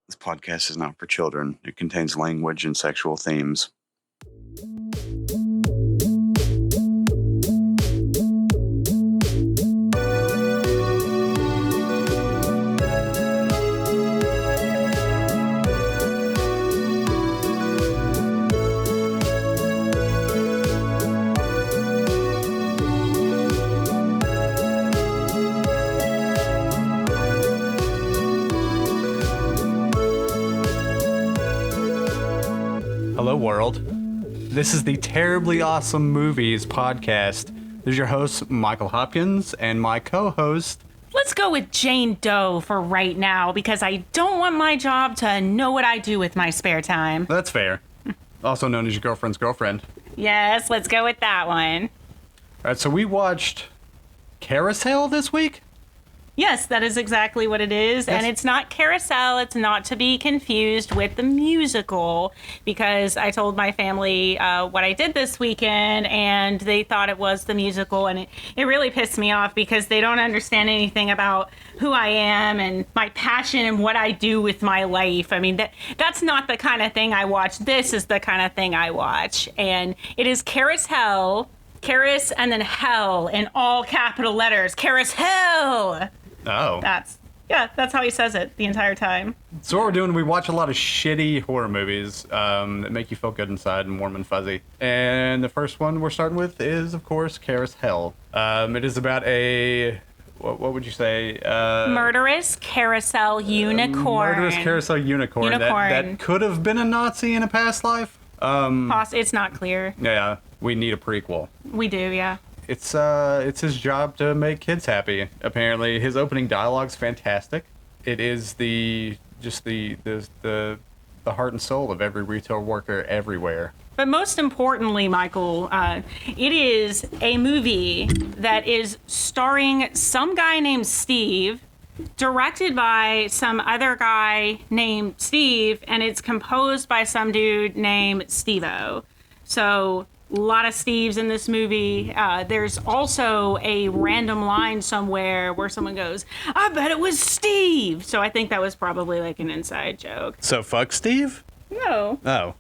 This podcast is not for children. It contains language and sexual themes. Hello, world. This is the Terribly Awesome Movies podcast. This is your host, Michael Hopkins, and my co-host... Let's go with Jane Doe for right now, because I don't want my job to know what I do with my spare time. That's fair. Also known as your girlfriend's girlfriend. Yes, let's go with that one. All right, so we watched CarousHELL this week? Yes, that is exactly what it is. Yes. And it's not Carousel. It's not to be confused with the musical, because I told my family what I did this weekend, and they thought it was the musical. And it really pissed me off because they don't understand anything about who I am and my passion and what I do with my life. I mean, that's not the kind of thing I watch. This is the kind of thing I watch. And it is CarousHELL. Carous and then hell in all capital letters. CarousHELL. Oh. That's how he says it the entire time. So what we're doing, we watch a lot of shitty horror movies that make you feel good inside and warm and fuzzy. And the first one we're starting with is, of course, CarousHELL. It is about a... What would you say? Murderous carousel unicorn. Murderous carousel unicorn. That could have been a Nazi in a past life. It's not clear. Yeah, we need a prequel. We do, yeah. It's his job to make kids happy. Apparently, his opening dialogue's fantastic. It is the heart and soul of every retail worker everywhere. But most importantly, Michael, it is a movie that is starring some guy named Steve, directed by some other guy named Steve, and it's composed by some dude named Steve-O. So, a lot of Steves in this movie. There's also a random line somewhere where someone goes, I bet it was Steve! So I think that was probably like an inside joke. So fuck Steve? No. Oh.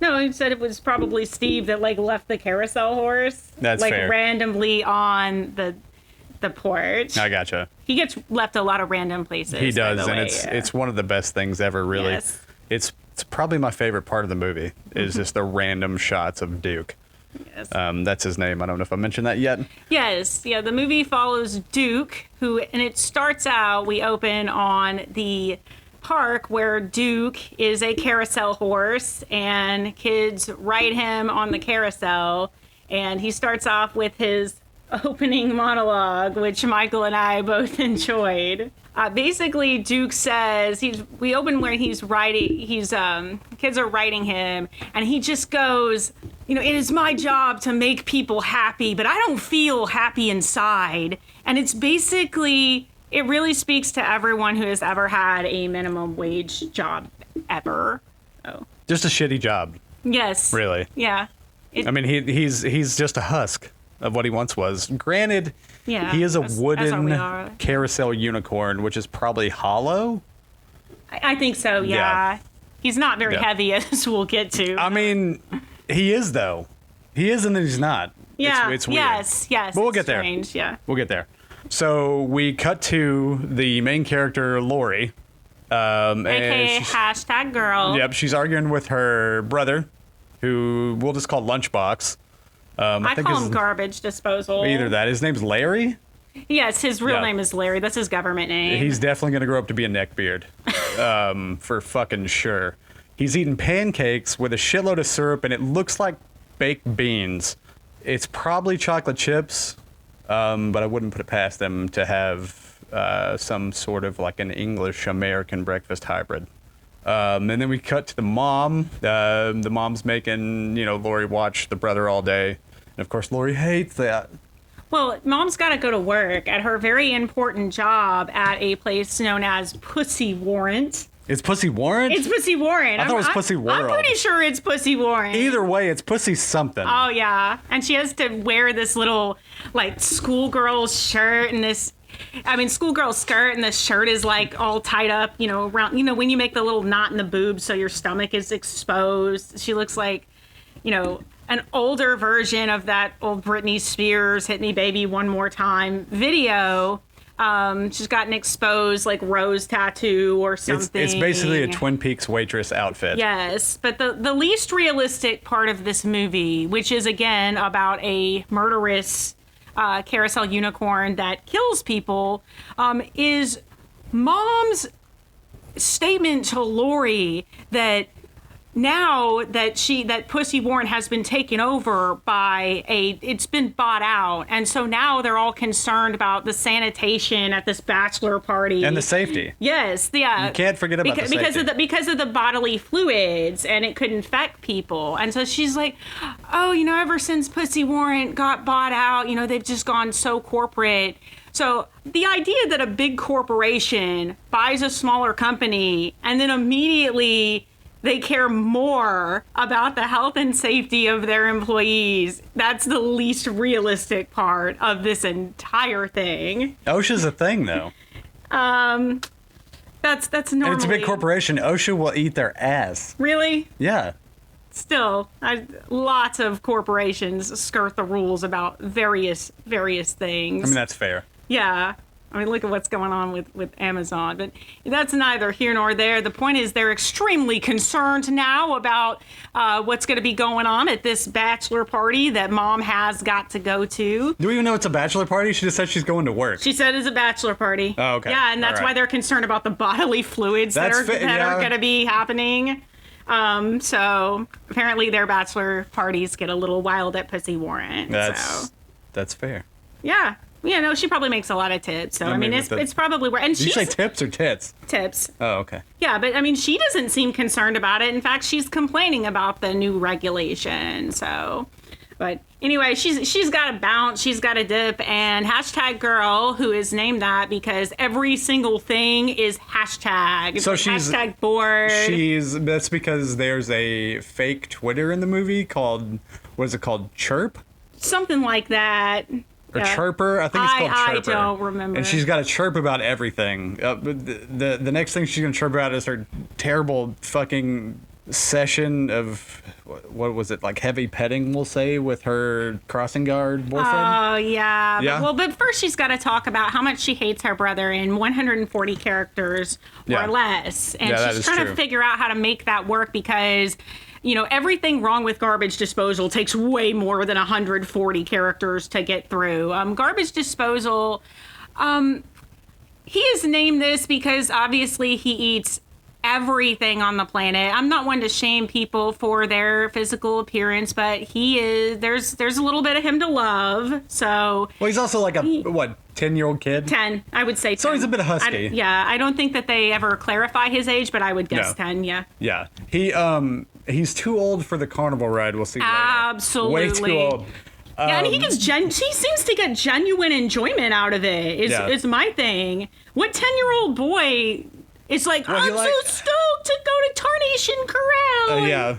No, he said it was probably Steve that like left the carousel horse. That's like fair. Randomly on the porch. I gotcha. He gets left a lot of random places. He does, by the and way. it's one of the best things ever, really. Yes. It's probably my favorite part of the movie, is just the random shots of Duke. Yes. That's his name. I don't know if I mentioned that yet. Yes. Yeah, the movie follows Duke, and it starts out, we open on the park where Duke is a carousel horse, and kids ride him on the carousel, and he starts off with his opening monologue, which Michael and I both enjoyed. Basically, Duke says we open where he's riding. Kids are riding him, and he just goes, it is my job to make people happy, but I don't feel happy inside. And it's basically, it really speaks to everyone who has ever had a minimum wage job ever. Oh, Just a shitty job. yes, Really. yeah. I mean, he's just a husk of what he once was. Granted, Yeah, he is a as we wooden are. carousel unicorn, which is probably hollow. I think so. Yeah. Yeah. He's not very Yeah. heavy, as we'll get to. I mean, he is, though. He is and then he's not. Yeah. It's weird. Yes. But we'll it's get there. strange, yeah. We'll get there. So we cut to the main character, Lori. And AKA hashtag girl. Yep, she's arguing with her brother, who we'll just call Lunchbox. I call him garbage disposal. Either that. His name's Larry. Yes, his real Yeah. name is Larry. That's his government name. He's definitely going to grow up to be a neckbeard. For fucking sure. He's eating pancakes with a shitload of syrup, and it looks like baked beans. It's probably chocolate chips, but I wouldn't put it past them to have some sort of like an English-American breakfast hybrid. And then we cut to the mom. The mom's making, Lori watch the brother all day. And of course, Lori hates that. Well, Mom's got to go to work at her very important job at a place known as Pussy Warrant. It's Pussy Warrant? It's Pussy Warrant. I thought it was Pussy World. I'm pretty sure it's Pussy Warrant. Either way, it's Pussy something. Oh, yeah. And she has to wear this little, like, schoolgirl shirt and this I mean, schoolgirl skirt, and the shirt is like all tied up, around, when you make the little knot in the boobs so your stomach is exposed. She looks like, an older version of that old Britney Spears "Hit Me Baby One More Time" video. She's got an exposed like rose tattoo or something. It's basically a Twin Peaks waitress outfit. Yes, but the least realistic part of this movie, which is again about a murderous carousel unicorn that kills people, is Mom's statement to Lori that now that Pussy Warren has been taken over by it's been bought out, and so now they're all concerned about the sanitation at this bachelor party And the safety. Yes, yeah. You can't forget about the safety. because of the bodily fluids, and it could infect people. And so she's like, oh, ever since Pussy Warren got bought out, they've just gone so corporate. So the idea that a big corporation buys a smaller company and then immediately they care more about the health and safety of their employees, that's the least realistic part of this entire thing. OSHA's a thing, though. That's normally... And it's a big corporation. OSHA will eat their ass. Really? Yeah. Still, lots of corporations skirt the rules about various things. I mean, that's fair. Yeah. I mean, look at what's going on with Amazon. But that's neither here nor there. The point is they're extremely concerned now about what's going to be going on at this bachelor party that Mom has got to go to. Do we even know it's a bachelor party? She just said she's going to work. She said it's a bachelor party. Oh, okay. Yeah, and that's why they're concerned about the bodily fluids that are going to be happening. So apparently their bachelor parties get a little wild at Pussy Warren. That's fair. Yeah. Yeah, no, she probably makes a lot of tips. So, I mean it's probably where... And did you say tips or tits? Tips. Oh, okay. Yeah, but, I mean, she doesn't seem concerned about it. In fact, she's complaining about the new regulation, so... But anyway, she's got a bounce, she's got a dip, and hashtag girl, who is named that because every single thing is hashtag. So she's hashtag bored. That's because there's a fake Twitter in the movie called, what is it called? Chirp? Something like that. Or Chirper? I think it's called Chirper. I don't remember. And she's got to chirp about everything. The next thing she's going to chirp about is her terrible fucking session of, what was it, like heavy petting, we'll say, with her crossing guard boyfriend. Oh, yeah. Yeah? But first she's got to talk about how much she hates her brother in 140 characters or less. And she's trying to figure out how to make that work because... everything wrong with garbage disposal takes way more than 140 characters to get through. Garbage disposal, he is named this because obviously he eats everything on the planet. I'm not one to shame people for their physical appearance, but there's a little bit of him to love. So well, he's also like 10-year-old kid? 10, I would say 10. So he's a bit husky. I don't think that they ever clarify his age, but I would guess 10, yeah. Yeah. He's too old for the carnival ride, we'll see later. Absolutely. Way too old. Yeah, and he seems to get genuine enjoyment out of it, is my thing. What 10-year-old boy is like, I'm so stoked to go to Tarnation Corral. Yeah.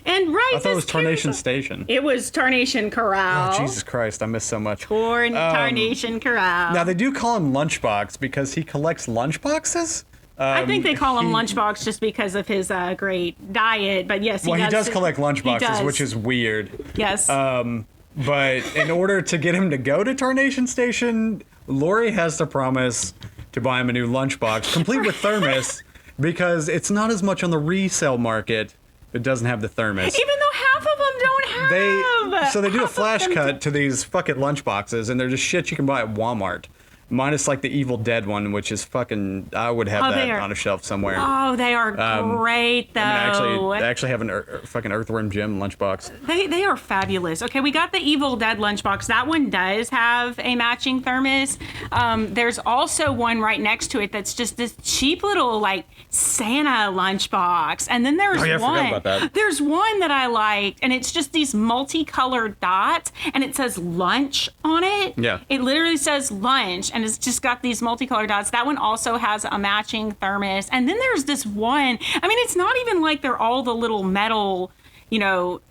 And right, I thought it was Tarnation Station. It was Tarnation Corral. Oh, Jesus Christ, I miss so much. Tarnation Corral. Now, they do call him Lunchbox because he collects lunchboxes. I think they call him Lunchbox just because of his great diet, but yes, he does collect lunchboxes, which is weird. Yes. But in order to get him to go to Tarnation Station, Lori has to promise to buy him a new lunchbox, complete with thermos, because it's not as much on the resale market. It doesn't have the thermos. Even though half of them don't have. So they do a flash cut to these fucking lunchboxes, and they're just shit you can buy at Walmart. Minus like the Evil Dead one, which is fucking. I would have that on a shelf somewhere. Oh, they are great though. I actually have a fucking Earthworm Jim lunchbox. They are fabulous. Okay, we got the Evil Dead lunchbox. That one does have a matching thermos. There's also one right next to it that's just this cheap little like Santa lunchbox. And then there's one. I forgot about that. There's one that I liked, and it's just these multicolored dots, and it says lunch on it. Yeah. It literally says lunch, and it's just got these multicolored dots. That one also has a matching thermos. And then there's this one, I mean, it's not even like they're all the little metal,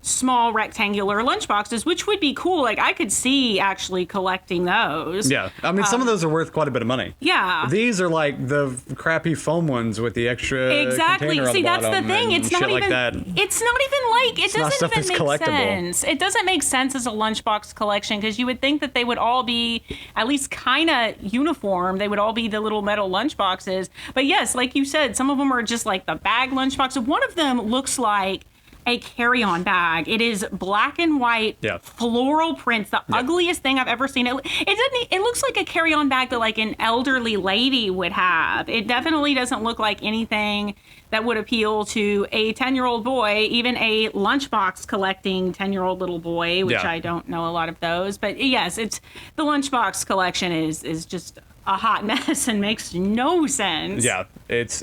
small rectangular lunchboxes, which would be cool. Like, I could see actually collecting those. Yeah. I mean, some of those are worth quite a bit of money. Yeah. These are like the crappy foam ones with the extra Exactly. container on See, the that's the bottom thing. and It's not shit even like that. It's not even like it not stuff doesn't even that's make collectible. sense. It doesn't make sense as a lunchbox collection because you would think that they would all be at least kind of uniform. They would all be the little metal lunchboxes. But yes, like you said, some of them are just like the bag lunchbox. One of them looks like a carry-on bag. It is black and white, Yeah. floral prints, the ugliest thing I've ever seen. It looks like a carry-on bag that like an elderly lady would have. It definitely doesn't look like anything that would appeal to a 10-year-old boy, even a lunchbox collecting 10-year-old little boy, which Yeah. I don't know a lot of those. But yes, it's the lunchbox collection is just a hot mess and makes no sense. Yeah. It's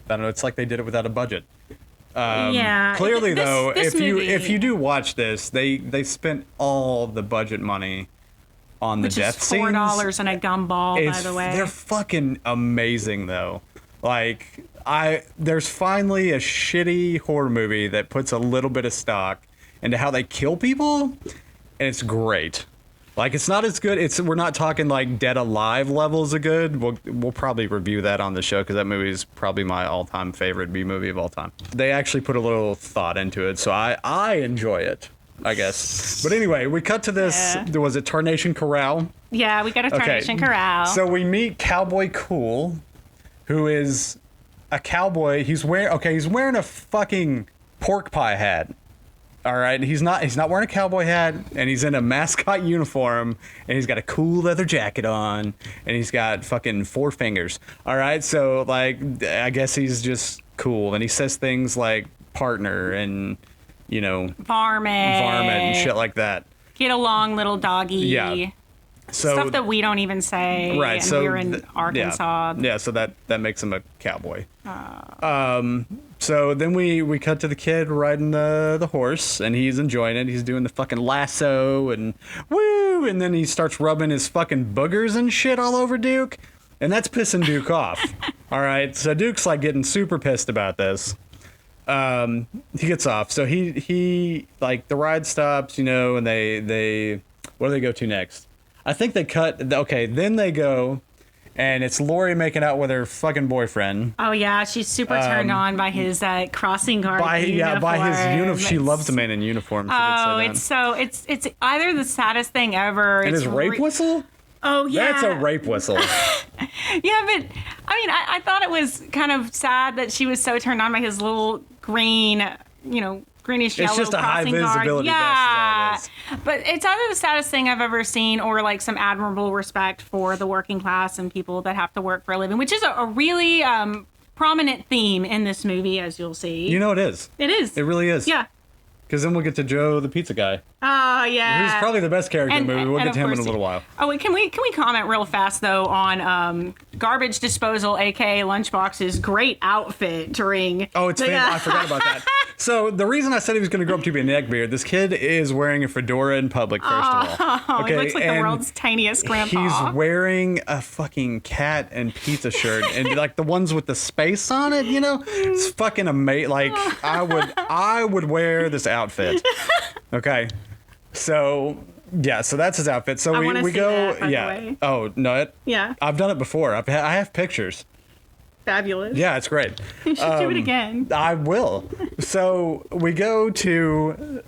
I don't know, it's like they did it without a budget. Yeah. Clearly, This- though, this movie, if you do watch this, they spent all the budget money on the which death is scenes. $4 and a gumball, by the way. They're fucking amazing, though. Like, there's finally a shitty horror movie that puts a little bit of stock into how they kill people, and it's great. Like, it's not as good. We're not talking like Dead Alive levels of good. We'll probably review that on the show because that movie is probably my all-time favorite B movie of all time. They actually put a little thought into it, so I enjoy it, I guess. But anyway, we cut to this. Yeah. Was it Tarnation Corral? Yeah, we got a Tarnation Corral. So we meet Cowboy Cool, who is a cowboy. He's wearing a fucking pork pie hat. All right, he's not wearing a cowboy hat, and he's in a mascot uniform, and he's got a cool leather jacket on, and he's got fucking 4 fingers. All right, so like I guess he's just cool, and he says things like partner and Varmint and shit like that. Get along, little doggy. Yeah. So Stuff that we don't even say. right, And so we're in Arkansas. Yeah, so that makes him a cowboy. So then we cut to the kid riding the horse, and he's enjoying it. He's doing the fucking lasso and woo, and then he starts rubbing his fucking boogers and shit all over Duke, and that's pissing Duke off. All right, so Duke's like getting super pissed about this. He gets off, so he like the ride stops, and they where do they go to next? I think they cut. Okay, then they go, and it's Lori making out with her fucking boyfriend. Oh yeah, she's super turned on by his crossing guard uniform. By his uniform. She loves a man in uniform. Oh, it's either the saddest thing ever. And his rape whistle? Oh yeah, That's a rape whistle. Yeah, but I mean, I thought it was kind of sad that she was so turned on by his little green, greenish yellow It's just a high crossing guard. visibility Yeah, vest is all it is. but it's either the saddest thing I've ever seen, or like some admirable respect for the working class and people that have to work for a living, which is a really prominent theme in this movie, as you'll see. It is. It is. It really is. Yeah. Because then we'll get to Joe, the pizza guy, Oh yeah. who's probably the best character in the movie. We'll and get of to him in a course little while. Oh, wait, can we comment real fast though on garbage disposal, aka Lunchbox's great outfit during? Oh, it's I forgot about that. So the reason I said he was going to grow up to be a neckbeard, this kid is wearing a fedora in public, first of all. Oh, he looks like the and world's tiniest grandpa. He's wearing a fucking cat and pizza shirt, and like the ones with the space on it, it's fucking amazing. Like I would wear this outfit. Okay, so yeah, so that's his outfit. So I we wanna see go, that, by the yeah. way. Oh no, Yeah. I've done it before. I have pictures. Fabulous. Yeah, it's great. You should do it again. I will. So we cut to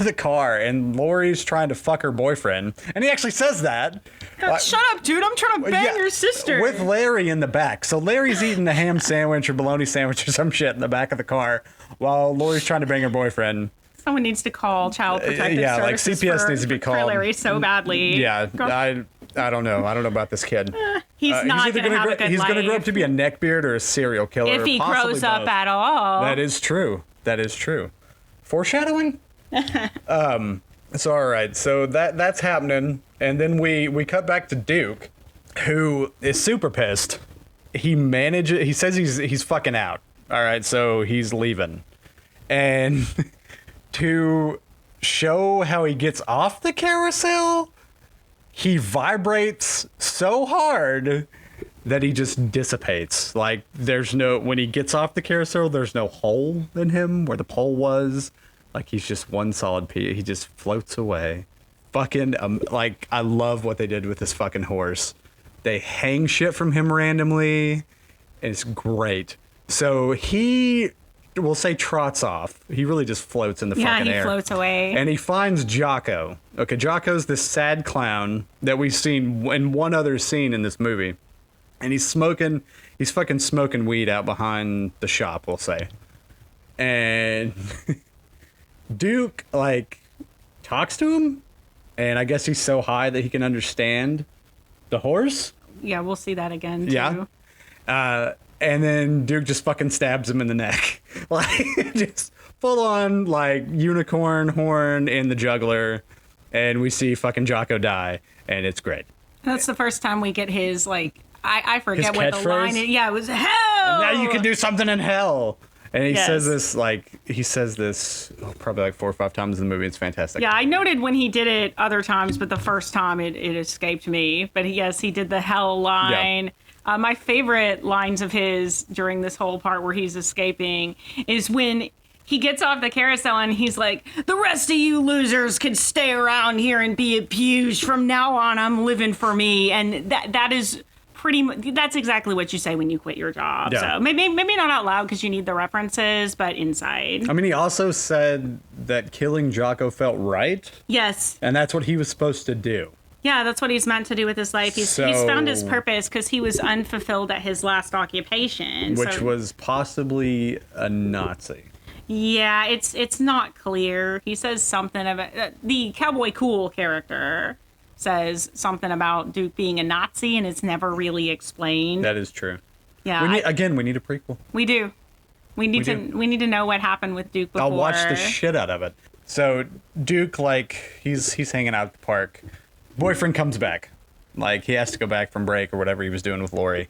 the car, and Lori's trying to fuck her boyfriend, and he actually says that. Shut up, dude! I'm trying to bang your sister. With Larry in the back. So Larry's eating a ham sandwich or bologna sandwich or some shit in the back of the car, while Lori's trying to bang her boyfriend. Someone needs to call Child Protective yeah, like Services CPS needs to be for called. Larry so badly. Yeah, Girl, I don't know. I don't know about this kid. he's not either going to have a good He's life. going to grow up to be a neckbeard or a serial killer. if he or possibly grows up both. at all. That is true. That is true. Foreshadowing? So all right. So that's happening, and then we cut back to Duke, who is super pissed. He says he's fucking out. All right. So he's leaving, and to show how he gets off the carousel, he vibrates so hard that he just dissipates. Like, when he gets off the carousel, there's no hole in him where the pole was. Like, he's just one solid piece. He just floats away. Fucking, like, I love what they did with this fucking horse. They hang shit from him randomly. And it's great. So he, we'll say, trots off. He really just floats in the fucking air. Yeah, he floats away. And he finds Jocko. Okay, Jocko's this sad clown that we've seen in one other scene in this movie. And he's fucking smoking weed out behind the shop, we'll say. And Duke, like, talks to him. And I guess he's so high that he can understand the horse. Yeah, we'll see that again, too. Yeah. And then Duke just fucking stabs him in the neck. Like, just full on, like, unicorn horn in the jugular. And we see fucking Jocko die. And it's great. That's the first time we get his, like, I forget His what the line catchphrase? is. Yeah, it was hell! And now you can do something in hell. And he Yes. says this probably like 4 or 5 times in the movie. It's fantastic. Yeah, I noted when he did it other times, but the first time it escaped me. But yes, he did the hell line. My favorite lines of his during this whole part where he's escaping is when he gets off the carousel and he's like, the rest of you losers can stay around here and be abused. From now on, I'm living for me. And that is that's exactly what you say when you quit your job. Yeah. So maybe not out loud because you need the references, but inside. I mean, he also said that killing Jocko felt right. Yes. And that's what he was supposed to do. Yeah, that's what he's meant to do with his life. He's found his purpose because he was unfulfilled at his last occupation. Which was possibly a Nazi. Yeah, it's not clear. He says something about the Cowboy Cool character says something about Duke being a Nazi, and it's never really explained. That is true. Yeah, we need a prequel. we do. We need to know what happened with Duke before. I'll watch the shit out of it. So Duke, like, he's hanging out at the park. Boyfriend comes back. Like, he has to go back from break or whatever he was doing with Lori.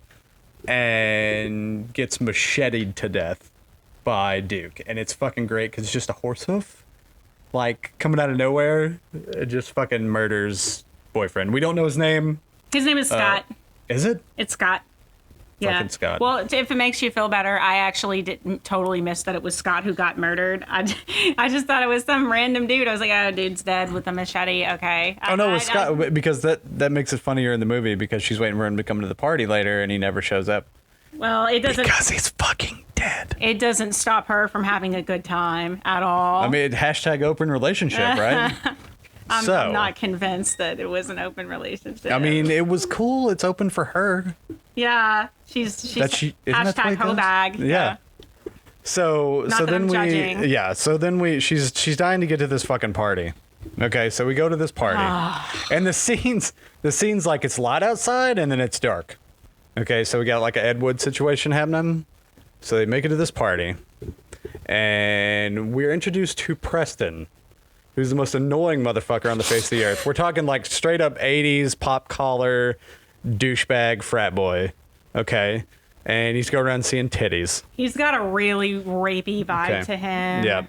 And gets macheted to death by Duke. And it's fucking great because it's just a horse hoof. Like, coming out of nowhere, it just fucking murders boyfriend. We don't know his name. His name is Scott. Is it? It's Scott. Yeah. Fucking Scott. Well, if it makes you feel better, I actually didn't totally miss that it was Scott who got murdered. I just thought it was some random dude. I was like, oh, dude's dead with a machete. Okay. Oh, no, it was Scott, because that makes it funnier in the movie because she's waiting for him to come to the party later and he never shows up. Well, it doesn't. Because he's fucking dead. It doesn't stop her from having a good time at all. I mean, hashtag open relationship, right? I'm not convinced that it was an open relationship. I mean, it was cool. It's open for her. Yeah, she's Isn't that the way hashtag it goes? hoe bag. Yeah. So Not that then I'm judging. so then she's dying to get to this fucking party. Okay, so we go to this party. And the scene's like it's light outside and then it's dark. Okay, so we got like an Ed Wood situation happening. So they make it to this party. And we're introduced to Preston, who's the most annoying motherfucker on the face of the earth. We're talking like straight up 80s pop collar douchebag frat boy. Okay. And he's going around seeing titties. He's got a really rapey vibe to him. Yeah.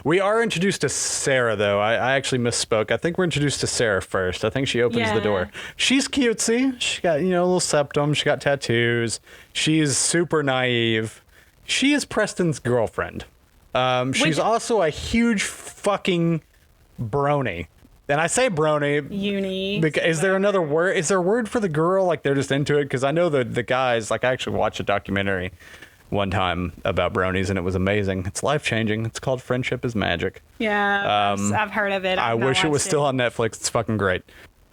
We are introduced to Sarah, though. I actually misspoke. I think we're introduced to Sarah first. I think she opens the door. She's cutesy. She got, a little septum. She got tattoos. She's super naive. She is Preston's girlfriend. She's also a huge fucking brony. And I say brony. Uni. Is there another word? Is there a word for the girl? Like, they're just into it? Because I know the guys, like, I actually watched a documentary one time about bronies, and it was amazing. It's life-changing. It's called Friendship is Magic. Yeah, I've heard of it. I wish it was still on Netflix. It's fucking great.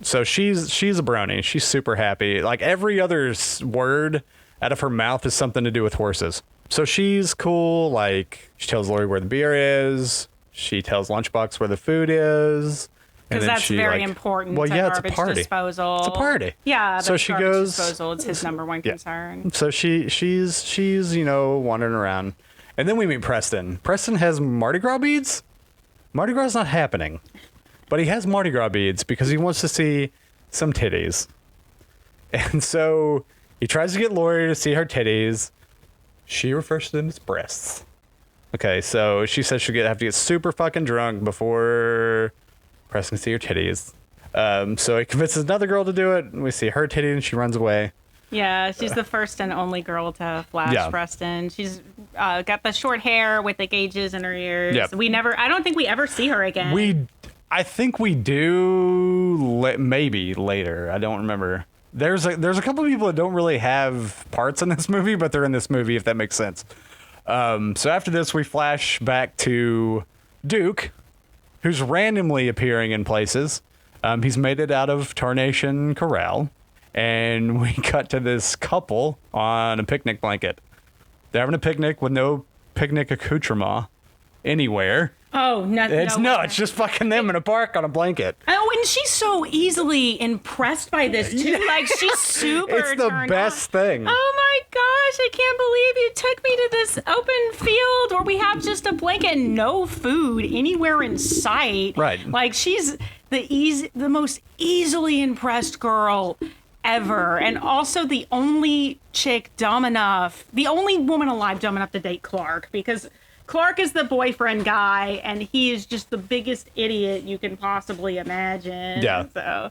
So she's a brony. She's super happy. Like, every other word out of her mouth is something to do with horses. So she's cool. Like, she tells Lori where the beer is. She tells Lunchbox where the food is. Because that's very important. Well, yeah, it's a garbage party. Disposal. It's a party. Yeah. So she goes. Disposal. It's his number one concern. So she's wandering around, and then we meet Preston. Preston has Mardi Gras beads. Mardi Gras is not happening, but he has Mardi Gras beads because he wants to see some titties, and so he tries to get Lori to see her titties. She refers to them as breasts. Okay, so she says she'll have to get super fucking drunk before Preston can see her titties. So he convinces another girl to do it, and we see her titty, and she runs away. Yeah, she's the first and only girl to flash Yeah. Preston. She's got the short hair with the gauges in her ears. Yep. I don't think we ever see her again. I think we do maybe later. I don't remember. There's a couple of people that don't really have parts in this movie, but they're in this movie, if that makes sense. So after this, we flash back to Duke, who's randomly appearing in places. He's made it out of Tarnation Corral, and we cut to this couple on a picnic blanket. They're having a picnic with no picnic accoutrement anywhere. Oh, no. It's just fucking them in a park on a blanket. Oh, and she's so easily impressed by this, too. Like, she's super It's the turned best on. thing. Oh, my gosh. I can't believe you took me to this open field where we have just a blanket and no food anywhere in sight. Right. Like, she's the most easily impressed girl ever. And also the only the only woman alive dumb enough to date Clark, because Clark is the boyfriend guy, and he is just the biggest idiot you can possibly imagine. Yeah. So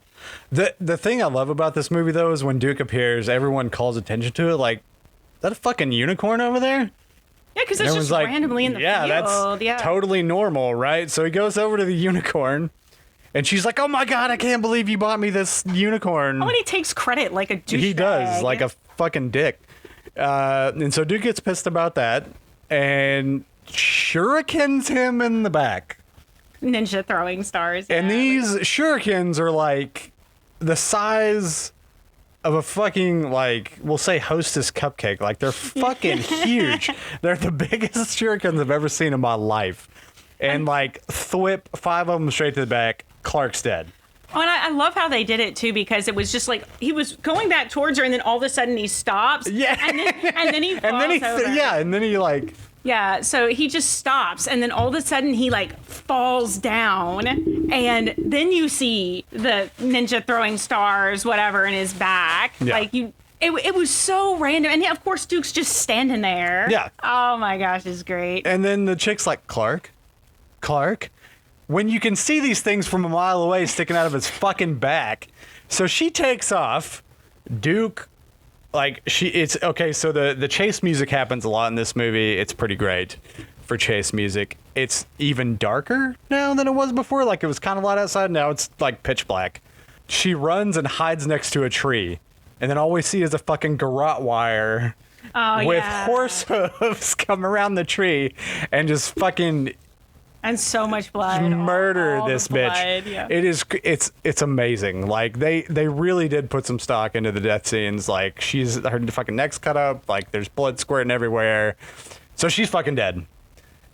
The thing I love about this movie, though, is when Duke appears, everyone calls attention to it. Like, is that a fucking unicorn over there? yeah, because it's Everyone's just randomly in the yeah, field. that's totally normal, right? So he goes over to the unicorn, and she's like, "Oh my god, I can't believe you bought me this unicorn." Oh, and he takes credit like a douchebag. He does, like a fucking dick. And so Duke gets pissed about that, and shurikens him in the back. ninja throwing stars. And yeah. these shurikens are like the size of a fucking, like, we'll say Hostess cupcake. Like, they're fucking huge. They're the biggest shurikens I've ever seen in my life. And like, thwip 5 of them straight to the back. Clark's dead. Oh, and I love how they did it too, because it was just like he was going back towards her, and then all of a sudden he stops. Yeah. and then he falls over. and then he like, Yeah, so he just stops, and then all of a sudden he like falls down, and then you see the ninja throwing stars, whatever, in his back. Yeah. Like it was so random, and yeah, of course Duke's just standing there. Yeah. Oh my gosh, it's great. and then the chick's like, Clark, when you can see these things from a mile away sticking out of his fucking back. So she takes off. Duke, like, it's okay. So the chase music happens a lot in this movie. It's pretty great for chase music. It's even darker now than it was before. Like, it was kind of light outside. Now it's like pitch black. She runs and hides next to a tree. And then all we see is a fucking garrote wire with horse hooves come around the tree and just fucking And so much blood. murder all this the bitch. blood, yeah. It's amazing. Like, they really did put some stock into the death scenes. Like, her fucking neck's cut up, like there's blood squirting everywhere. So she's fucking dead.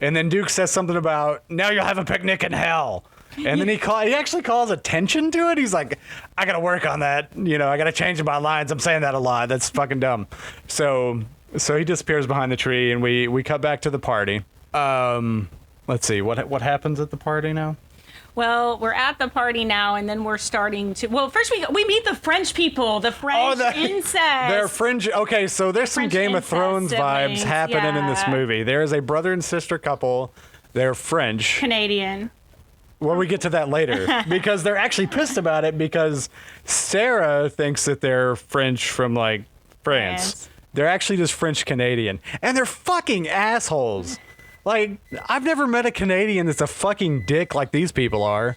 And then Duke says something about, now you'll have a picnic in hell. And then he actually calls attention to it. He's like, I gotta work on that. I gotta change my lines. I'm saying that a lot. That's fucking dumb. So he disappears behind the tree, and we cut back to the party. Let's see, what happens at the party now? Well, we're at the party now, and then we're starting to. Well, first we meet the French people, the French incest. They're French. Okay, so there's some French Game of Thrones incest vibes siblings, happening in this yeah. movie. There is a brother and sister couple. They're French. Canadian. Well, we get to that later because they're actually pissed about it because Sarah thinks that they're French from like France. They're actually just French Canadian, and they're fucking assholes. Like, I've never met a Canadian that's a fucking dick like these people are.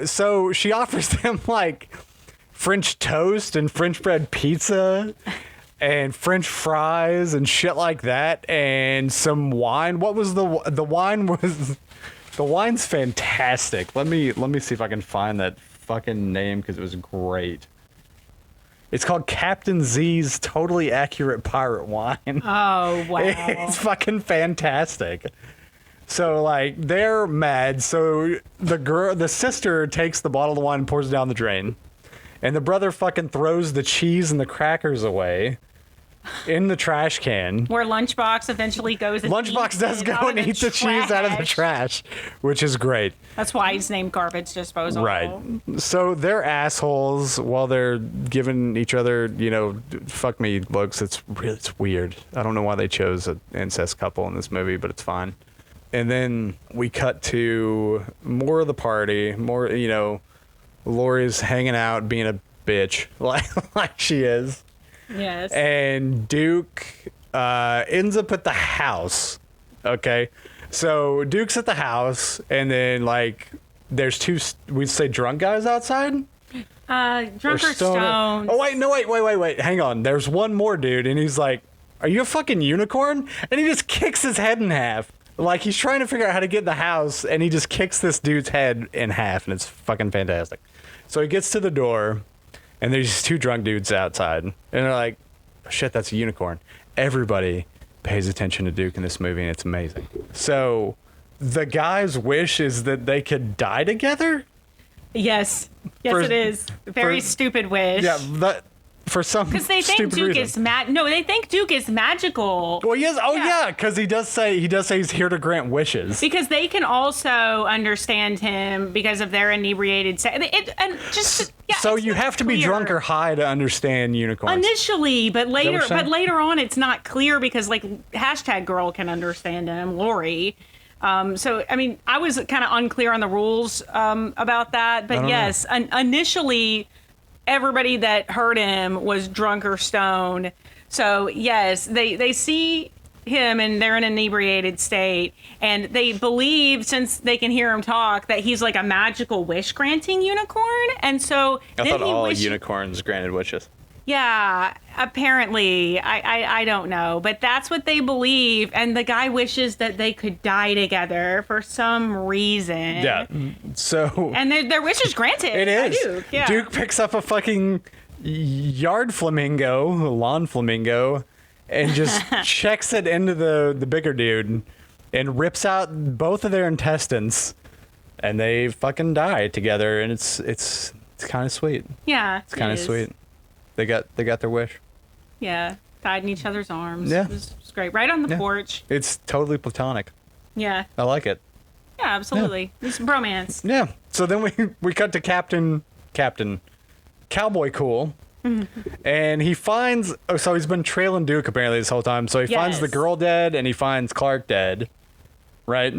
So she offers them like French toast and French bread pizza and French fries and shit like that, and some wine. What was the wine was? The wine's fantastic. Let me see if I can find that fucking name because it was great. It's called Captain Z's Totally Accurate Pirate Wine. Oh, wow. It's fucking fantastic. So, like, they're mad. So the sister takes the bottle of wine and pours it down the drain. And the brother fucking throws the cheese and the crackers away in the trash can. Where Lunchbox eventually goes and Lunchbox eats does it go out and of eat the cheese out of the trash, which is great. That's why he's named garbage disposal. Right. So they're assholes while they're giving each other, fuck me looks. It's weird. I don't know why they chose an incest couple in this movie, but it's fine. And then we cut to more of the party, more, Lori's hanging out, being a bitch, like she is. Yes. And Duke ends up at the house. Okay. So Duke's at the house, and then, like, there's two, we'd say drunk guys outside? Drunk or Stoner. stoned. Oh, wait, no, wait. Hang on. There's one more dude, and he's like, are you a fucking unicorn? And he just kicks his head in half. Like, he's trying to figure out how to get in the house, and he just kicks this dude's head in half, and it's fucking fantastic. So he gets to the door, and there's these two drunk dudes outside, and they're like, shit, that's a unicorn. Everybody pays attention to Duke in this movie, and it's amazing. So the guy's wish is that they could die together? Yes. Yes, For- it is. Very for- stupid wish. Yeah, that, for some Because they think stupid Duke reason. is No, they think Duke is magical. Well, yes. Oh, Yeah. yeah, because he does say he's here to grant wishes. Because they can also understand him because of their inebriated state. So you have to be drunk or high to understand unicorns. Initially, but later, what you're saying? on, it's not clear because like hashtag girl can understand him, Lori. So I mean, I was kind of unclear on the rules about that, but yes, initially, everybody that heard him was drunk or stoned. So yes, they see him and they're in an inebriated state, and they believe, since they can hear him talk, that he's like a magical wish granting unicorn. And so I then thought he all wishes- unicorns granted wishes. Yeah, apparently. I don't know, but that's what they believe, and the guy wishes that they could die together for some reason. Yeah. So And their wish is granted. it by is. Duke. Yeah. Duke picks up a fucking yard flamingo, lawn flamingo, and just checks it into the bigger dude and rips out both of their intestines, and they fucking die together, and it's kind of sweet. Yeah. It's kind of sweet. They got their wish. Yeah. Tied in each other's arms. Yeah. It was great. Right on the porch. It's totally platonic. Yeah. I like it. Yeah, absolutely. It's bromance. Yeah. So then we cut to Captain Cowboy Cool. And he finds, so he's been trailing Duke apparently this whole time. So he finds the Yes. girl dead, and he finds Clark dead, right?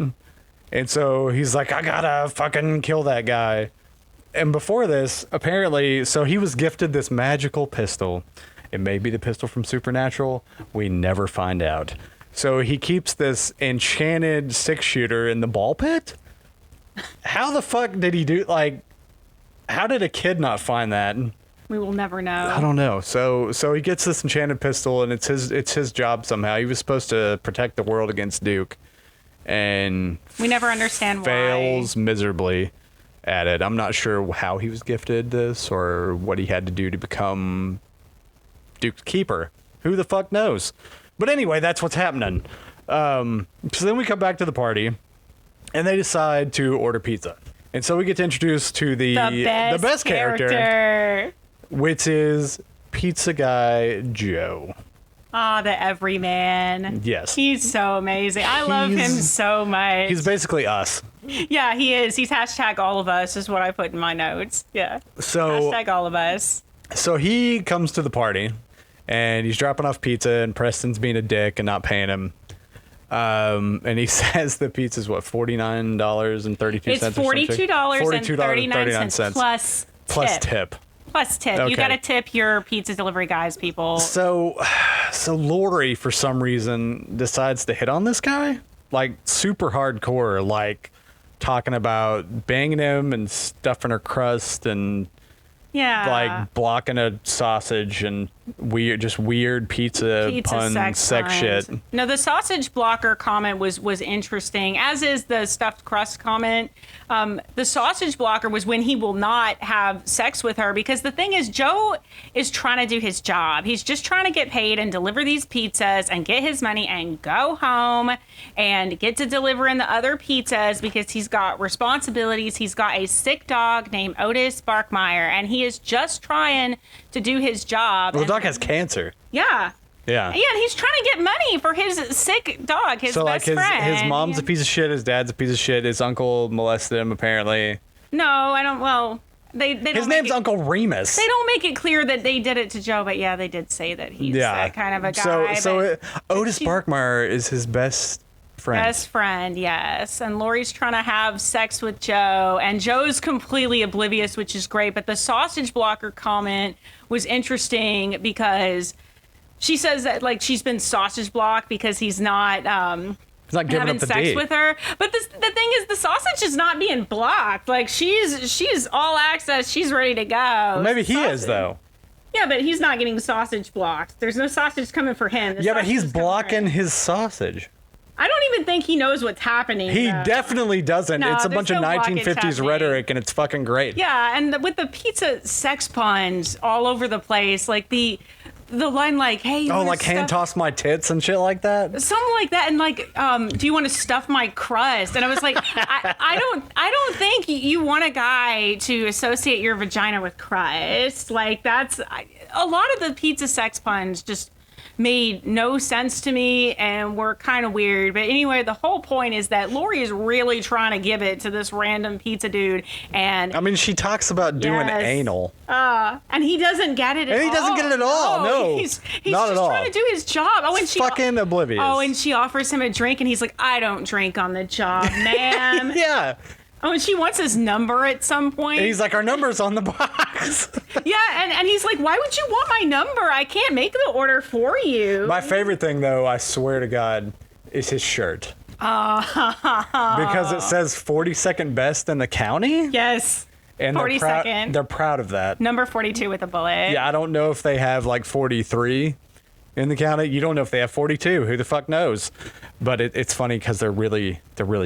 And so he's like, I gotta fucking kill that guy. And before this, apparently, so he was gifted this magical pistol. It may be the pistol from Supernatural. We never find out. So he keeps this enchanted 6-shooter in the ball pit? How the fuck did he do, like, how did a kid not find that? We will never know. I don't know. So he gets this enchanted pistol, and it's his job somehow. He was supposed to protect the world against Duke, and We never understand fails miserably at it. I'm not sure how he was gifted this or what he had to do to become Duke's keeper. Who the fuck knows? But anyway, that's what's happening. So then we come back to the party, and they decide to order pizza. And so we get to introduce to the best character, which is Pizza Guy Joe. Ah, the everyman. Yes. He's so amazing. I love him He's- so much. He's basically us. Yeah, he is. He's hashtag all of us is what I put in my notes. Yeah. So Hashtag all of us. So he comes to the party, and he's dropping off pizza, and Preston's being a dick and not paying him. And he says the pizza's what, $49.32. It's $42.39 plus tip. Plus tip. Okay. You got to tip your pizza delivery guys, people. So Lori, for some reason, decides to hit on this guy, like super hardcore, like talking about banging him and stuffing her crust and Yeah. like blocking a sausage and weird pizza pun sex shit. No, the sausage blocker comment was interesting, as is the stuffed crust comment. The sausage blocker was when he will not have sex with her, because the thing is, Joe is trying to do his job. He's just trying to get paid and deliver these pizzas and get his money and go home and get to delivering the other pizzas, because he's got responsibilities. He's got a sick dog named Otis Barkmeyer, and he is just trying to do his job. Well, the And- dog has cancer. Yeah. Yeah. Yeah, and he's trying to get money for his sick dog, his So like best friend. his mom's a piece of shit, his dad's a piece of shit, his uncle molested him apparently. No, I don't. Well, they don't. His make name's it, Uncle Remus. They don't make it clear that they did it to Joe, but yeah, they did say that he's that kind of a guy. So but Otis Barkmeyer is his best friend. Best friend, yes. And Lori's trying to have sex with Joe, and Joe's completely oblivious, which is great. But the sausage blocker comment was interesting because she says that like she's been sausage blocked because he's not He's not giving having up the sex D. with her. But the thing is, the sausage is not being blocked. Like she's all access. She's ready to go. Well, maybe he is though. Yeah, but he's not getting sausage blocked. There's no sausage coming for him. The Yeah, but sausage he's is coming for blocking him. his sausage. I don't even think he knows what's happening. He though. definitely doesn't. No, It's a there's bunch of no blockage 1950s happening. rhetoric, and it's fucking great. Yeah, and with the pizza sex puns all over the place, like the line like, "Hey, you Oh, wanna like hand stuff-" toss my tits and shit like that. something like that, and like, do you want to stuff my crust? And I was like, I don't think you want a guy to associate your vagina with crust. Like that's a lot of the pizza sex puns just made no sense to me and were kind of weird. But anyway, the whole point is that Lori is really trying to give it to this random pizza dude, and I mean, she talks about doing Yes. anal. and he doesn't get it at all. And he doesn't get it at all, no. He's Not just at all. trying to do his job. Oh, and she Fucking oblivious. Oh, and she offers him a drink, and he's like, "I don't drink on the job, ma'am." yeah. Oh, and she wants his number at some point. And he's like, our number's on the box. Yeah, and he's like, "Why would you want my number? I can't make the order for you." My favorite thing, though, I swear to God, is his shirt. Because it says 42nd best in the county. Yes, And 42nd. they're proud of that. Number 42 with a bullet. Yeah, I don't know if they have like 43 in the county. You don't know if they have 42. Who the fuck knows? But it's funny because they're really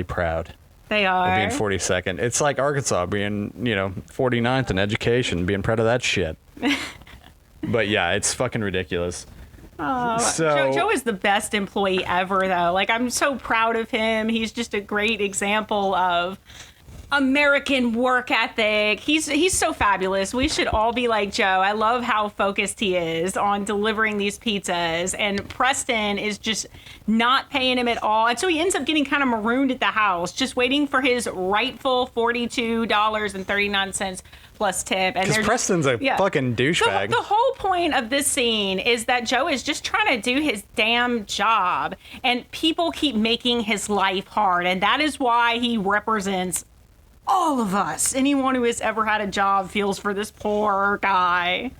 proud They of are. being 42nd. It's like Arkansas being 49th in education, being proud of that shit. But yeah, it's fucking ridiculous. So Joe is the best employee ever, though. Like, I'm so proud of him. He's just a great example of American work ethic. He's so fabulous. We should all be like Joe. I love how focused he is on delivering these pizzas, and Preston is just not paying him at all. And so he ends up getting kind of marooned at the house, just waiting for his rightful $42.39 plus tip. And because they're- Preston's a yeah. fucking douchebag. The whole point of this scene is that Joe is just trying to do his damn job, and people keep making his life hard, and that is why he represents all of us. Anyone who has ever had a job feels for this poor guy.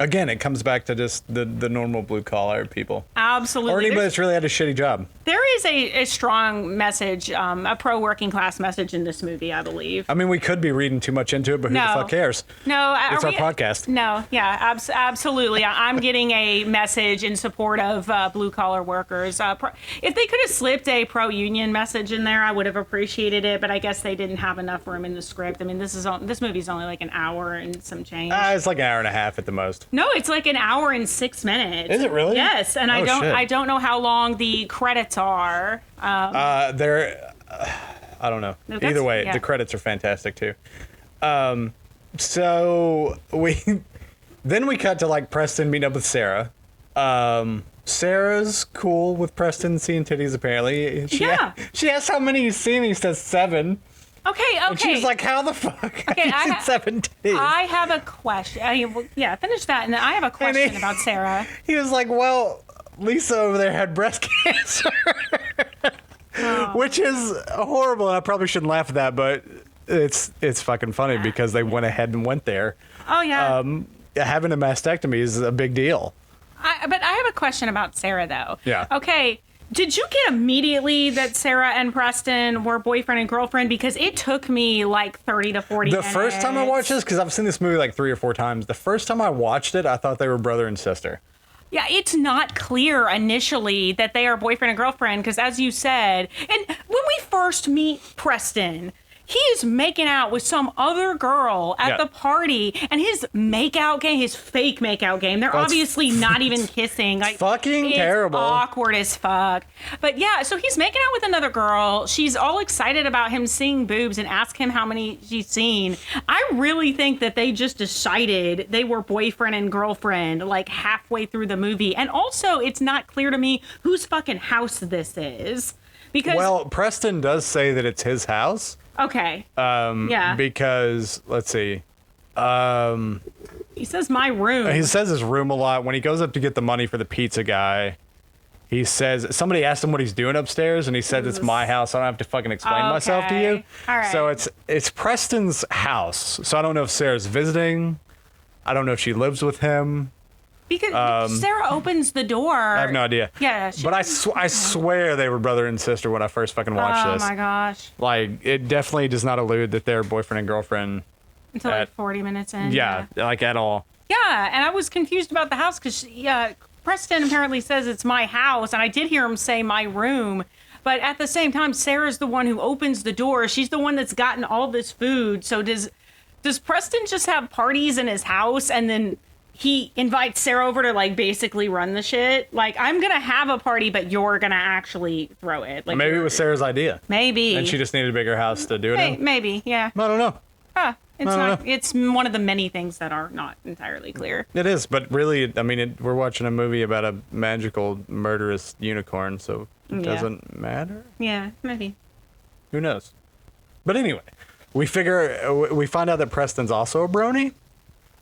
Again, it comes back to just the normal blue collar people. Absolutely. Or anybody There's- that's really had a shitty job. There is a strong message, a pro working class message in this movie, I believe. I mean, we could be reading too much into it, but who No. the fuck cares? No, It's our podcast. No, yeah, absolutely. I'm getting a message in support of blue collar workers. If they could have slipped a pro union message in there, I would have appreciated it. But I guess they didn't have enough room in the script. I mean, this movie's only like an hour and some change. It's like an hour and a half at the most. No, it's like an hour and 6 minutes. Is it really? Yes, and Oh, I shit. don't know how long the credits are. They're, I don't know. No, that's- Either way, yeah. the credits are fantastic too. So then we cut to like Preston meeting up with Sarah. Sarah's cool with Preston seeing titties apparently. Yeah. She asks how many he's seen. He says 7. Okay. And she's like, how the fuck Okay, have you seen 7 titties? I have a question. Yeah, finish that, and then I have a question about Sarah. He was like, well, Lisa over there had breast cancer. Which is horrible, and I probably shouldn't laugh at that, but it's fucking funny because they went ahead and went there. Oh yeah. Having a mastectomy is a big deal. But I have a question about Sarah, though. Yeah. Okay. Did you get immediately that Sarah and Preston were boyfriend and girlfriend? Because it took me like 30 to 40 minutes. The first time I watched this, because I've seen this movie like 3 or 4 times, the first time I watched it, I thought they were brother and sister. Yeah, it's not clear initially that they are boyfriend and girlfriend, because as you said, and when we first meet Preston, he is making out with some other girl at the party, and his makeout game, his fake makeout game, they're obviously not even kissing. Like, fucking it's terrible. Awkward as fuck. But yeah, so he's making out with another girl. She's all excited about him seeing boobs and ask him how many she's seen. I really think that they just decided they were boyfriend and girlfriend like halfway through the movie. And also, it's not clear to me whose fucking house this is. Because Well, Preston does say that it's his house. okay. Yeah. Because, let's see. He says my room. He says his room a lot. When he goes up to get the money for the pizza guy, he says somebody asked him what he's doing upstairs, and he said it's my house. I don't have to fucking explain myself to you. All right. So it's Preston's house. So I don't know if Sarah's visiting. I don't know if she lives with him. Because Sarah opens the door. I have no idea. Yeah. But I swear they were brother and sister when I first fucking watched this. Oh my gosh. Like, it definitely does not allude that they're boyfriend and girlfriend. Until like 40 minutes in. Yeah, like at all. Yeah, and I was confused about the house because Preston apparently says it's my house, and I did hear him say my room. But at the same time, Sarah's the one who opens the door. She's the one that's gotten all this food. So does Preston just have parties in his house and then he invites Sarah over to like basically run the shit? Like, I'm gonna have a party, but you're gonna actually throw it. Like, Maybe it was Sarah's idea. Maybe. And she just needed a bigger house to do it in. Maybe, yeah. I don't know. It's not. It's one of the many things that are not entirely clear. It is, but really, I mean, we're watching a movie about a magical, murderous unicorn, so it doesn't matter. Yeah, maybe. Who knows? But anyway, we find out that Preston's also a brony,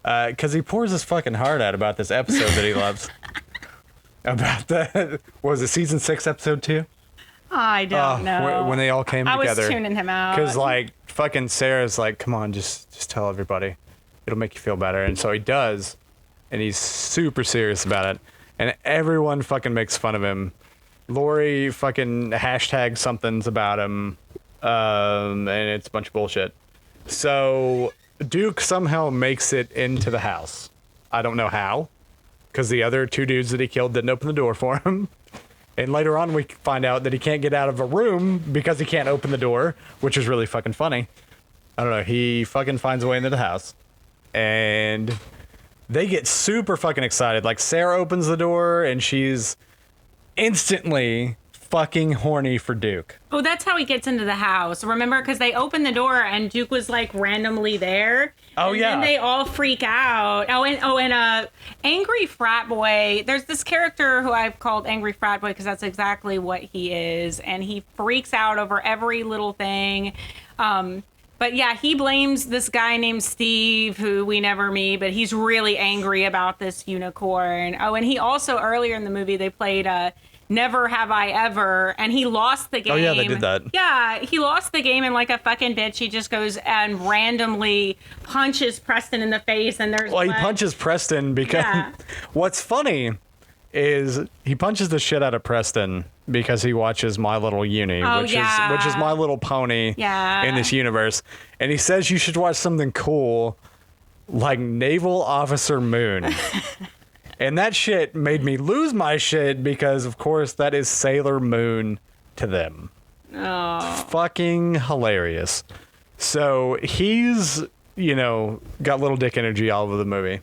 because he pours his fucking heart out about this episode that he loves. About the, what was it, season 6, episode 2? I don't know. When they all came together. I was tuning him out. Because, like, fucking Sarah's like, come on, just tell everybody. It'll make you feel better. And so he does. And he's super serious about it. And everyone fucking makes fun of him. Lori fucking hashtag somethings about him. And it's a bunch of bullshit. So Duke somehow makes it into the house. I don't know how. Because the other 2 dudes that he killed didn't open the door for him. And later on, we find out that he can't get out of a room because he can't open the door, which is really fucking funny. I don't know. He fucking finds a way into the house. And they get super fucking excited. Like, Sarah opens the door, and she's instantly fucking horny for Duke. Oh, that's how he gets into the house. Remember? Because they opened the door, and Duke was, like, randomly there. Oh, and yeah. then they all freak out. And Angry Frat Boy, there's this character who I've called Angry Frat Boy because that's exactly what he is. And he freaks out over every little thing. But yeah, he blames this guy named Steve, who we never meet, but he's really angry about this unicorn. Oh, and he also, earlier in the movie, they played Never Have I Ever, and he lost the game. Oh, yeah, they did that. Yeah, he lost the game, and like a fucking bitch, he just goes and randomly punches Preston in the face, and there's Well, he blood. punches Preston because what's funny is he punches the shit out of Preston because he watches My Little Uni, which is My Little Pony in this universe. And he says you should watch something cool like Naval Officer Moon. And that shit made me lose my shit because, of course, that is Sailor Moon to them. Oh. Fucking hilarious. So he's, got little dick energy all over the movie.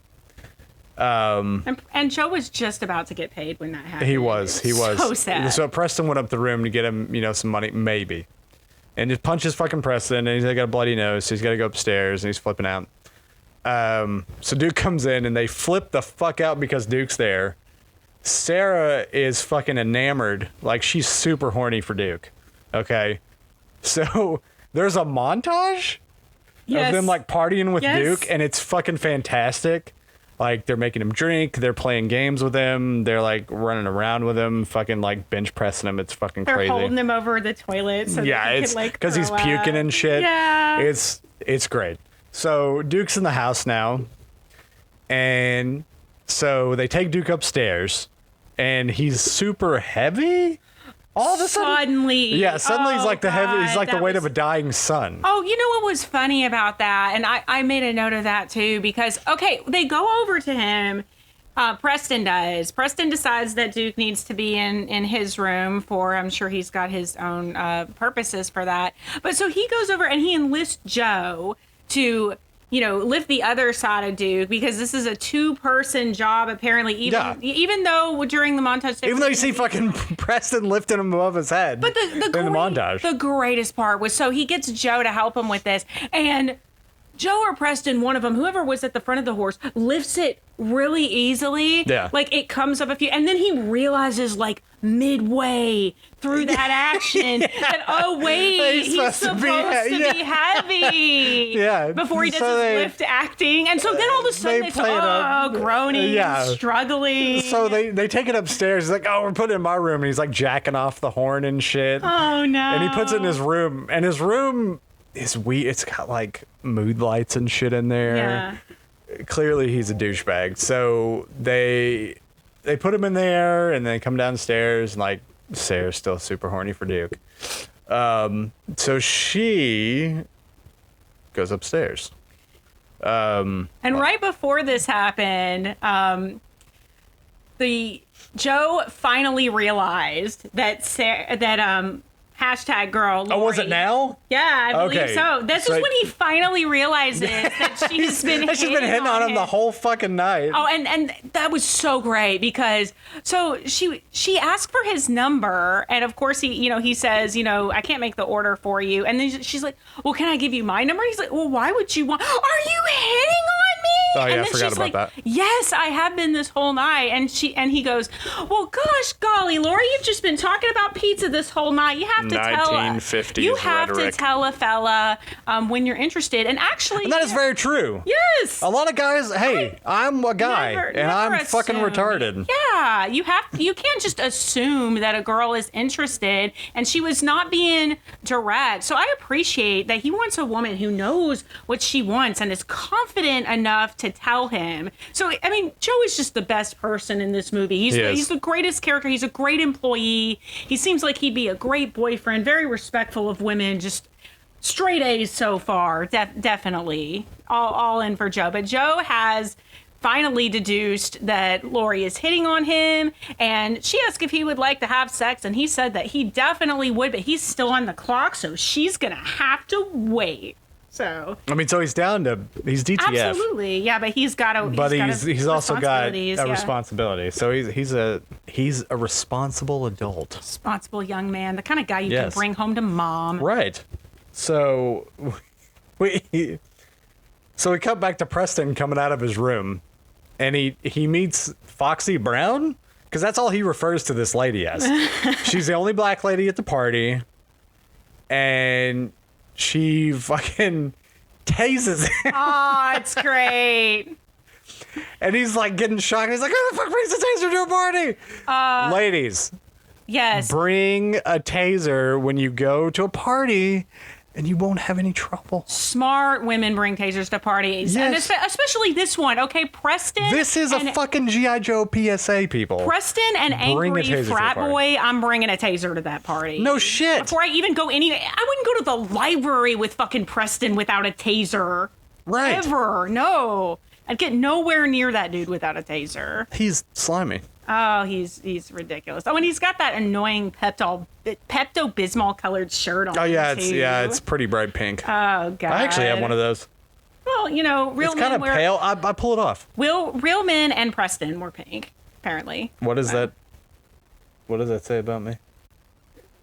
And Joe was just about to get paid when that happened. He was. So sad. So Preston went up the room to get him, some money, maybe. And just punches fucking Preston, and he's got a bloody nose, so he's got to go upstairs, and he's flipping out. So Duke comes in, and they flip the fuck out because Duke's there. Sarah is fucking enamored. Like, she's super horny for Duke. Okay? So there's a montage of them, like, partying with Duke, and it's fucking fantastic. Like, they're making him drink, they're playing games with him, they're, like, running around with him, fucking, like, bench pressing him. It's fucking crazy. They're holding him over the toilet so that he it's can, like, because he's throw puking up. and shit. Yeah. It's great. So Duke's in the house now, and so they take Duke upstairs, and he's super heavy. All of a sudden, suddenly he's like he's like the weight of a dying sun. Oh, you know what was funny about that? And I made a note of that too, because they go over to him. Preston does. Preston decides that Duke needs to be in his room for, I'm sure he's got his own purposes for that. But so he goes over and he enlists Joe to, lift the other side of Duke, because this is a 2-person job, apparently, even though during the montage... Even though you see fucking Preston lifting him above his head. But the montage. The greatest part was, so he gets Joe to help him with this, and Joe or Preston, one of them, whoever was at the front of the horse, lifts it really easily. Yeah. Like it comes up a few, and then he realizes like midway through that action that, oh wait, he's supposed to be heavy. Yeah. Before he does So his lift acting. And so then all of a sudden they it's play it up. groaning, struggling. So they take it upstairs. He's like, oh, we're putting it in my room. And he's like jacking off the horn and shit. Oh no. And he puts it in his room. And his room is weird. It's got like mood lights and shit in there. Yeah. Clearly he's a douchebag. So they put him in there and then come downstairs and like Sarah's still super horny for Duke. So she goes upstairs. And right before this happened, the Joe finally realized that hashtag girl Lori, Oh, was it now? Yeah, I believe Okay. so. This is when he finally realizes that she's been hitting on him the whole fucking night. Oh, and that was so great because so she asked for his number, and of course he says, I can't make the order for you, and then she's like, well, can I give you my number? He's like, well, why would you want? Are you hitting on me? Oh, yeah, and I then forgot she's about that. Yes, I have been this whole night, and he goes, well, gosh, golly, Lori, you've just been talking about pizza this whole night. You have to 1950s you have rhetoric. to tell a fella when you're interested, and actually, And that is very true. yes. A lot of guys, hey, I'm a guy and I'm fucking assume. retarded. Yeah, you can't just assume that a girl is interested, and she was not being direct. So I appreciate that he wants a woman who knows what she wants and is confident enough to tell him. So I mean, Joe is just the best person in this movie. He's the greatest character. He's a great employee. He seems like he'd be a great boyfriend, very respectful of women, just straight A's so far. Definitely all in for Joe. But Joe has finally deduced that Lori is hitting on him, and she asked if he would like to have sex, and he said that he definitely would, but he's still on the clock, so she's gonna have to wait. So I mean, so he's DTF. absolutely, yeah, but he's also got a responsibilities, responsibility. So he's a responsible adult. responsible young man, the kind of guy you Yes. can bring home to mom. Right. So we cut back to Preston coming out of his room, and he meets Foxy Brown, because that's all he refers to this lady as. She's the only black lady at the party, and she fucking tases him. Oh, it's great. And he's like getting shocked. He's like, who the fuck brings a taser to a party? Ladies, Yes. bring a taser when you go to a party and you won't have any trouble. Smart women bring tasers to parties. Yes. And especially this one, okay? Preston. This is a and fucking G.I. Joe PSA, people. Preston and Bring a angry taser to the frat party. boy, I'm bringing a taser to that party. No shit. Before I even go I wouldn't go to the library with fucking Preston without a taser. Right. Ever. No. I'd get nowhere near that dude without a taser. He's slimy. Oh, he's ridiculous. Oh, and he's got that annoying Pepto-Bismol colored shirt on. Oh yeah, too. it's pretty bright pink. Oh god. I actually have one of those. Well, real It's men kind of wear pale. I pull it off. real men and Preston were pink, apparently. What is that? What does that say about me?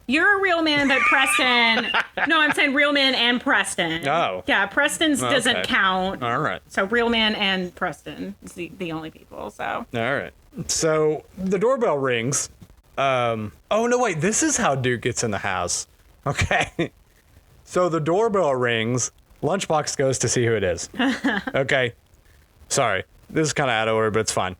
You're a real man, but Preston. No, I'm saying real man and Preston. Oh. Yeah, Preston's doesn't Okay. count. All right. So real man and Preston is the only people. So All right. So the doorbell rings. Oh no, wait. This is how Duke gets in the house. Okay. So the doorbell rings. Lunchbox goes to see who it is. Okay. Sorry. This is kind of out of order, but it's fine.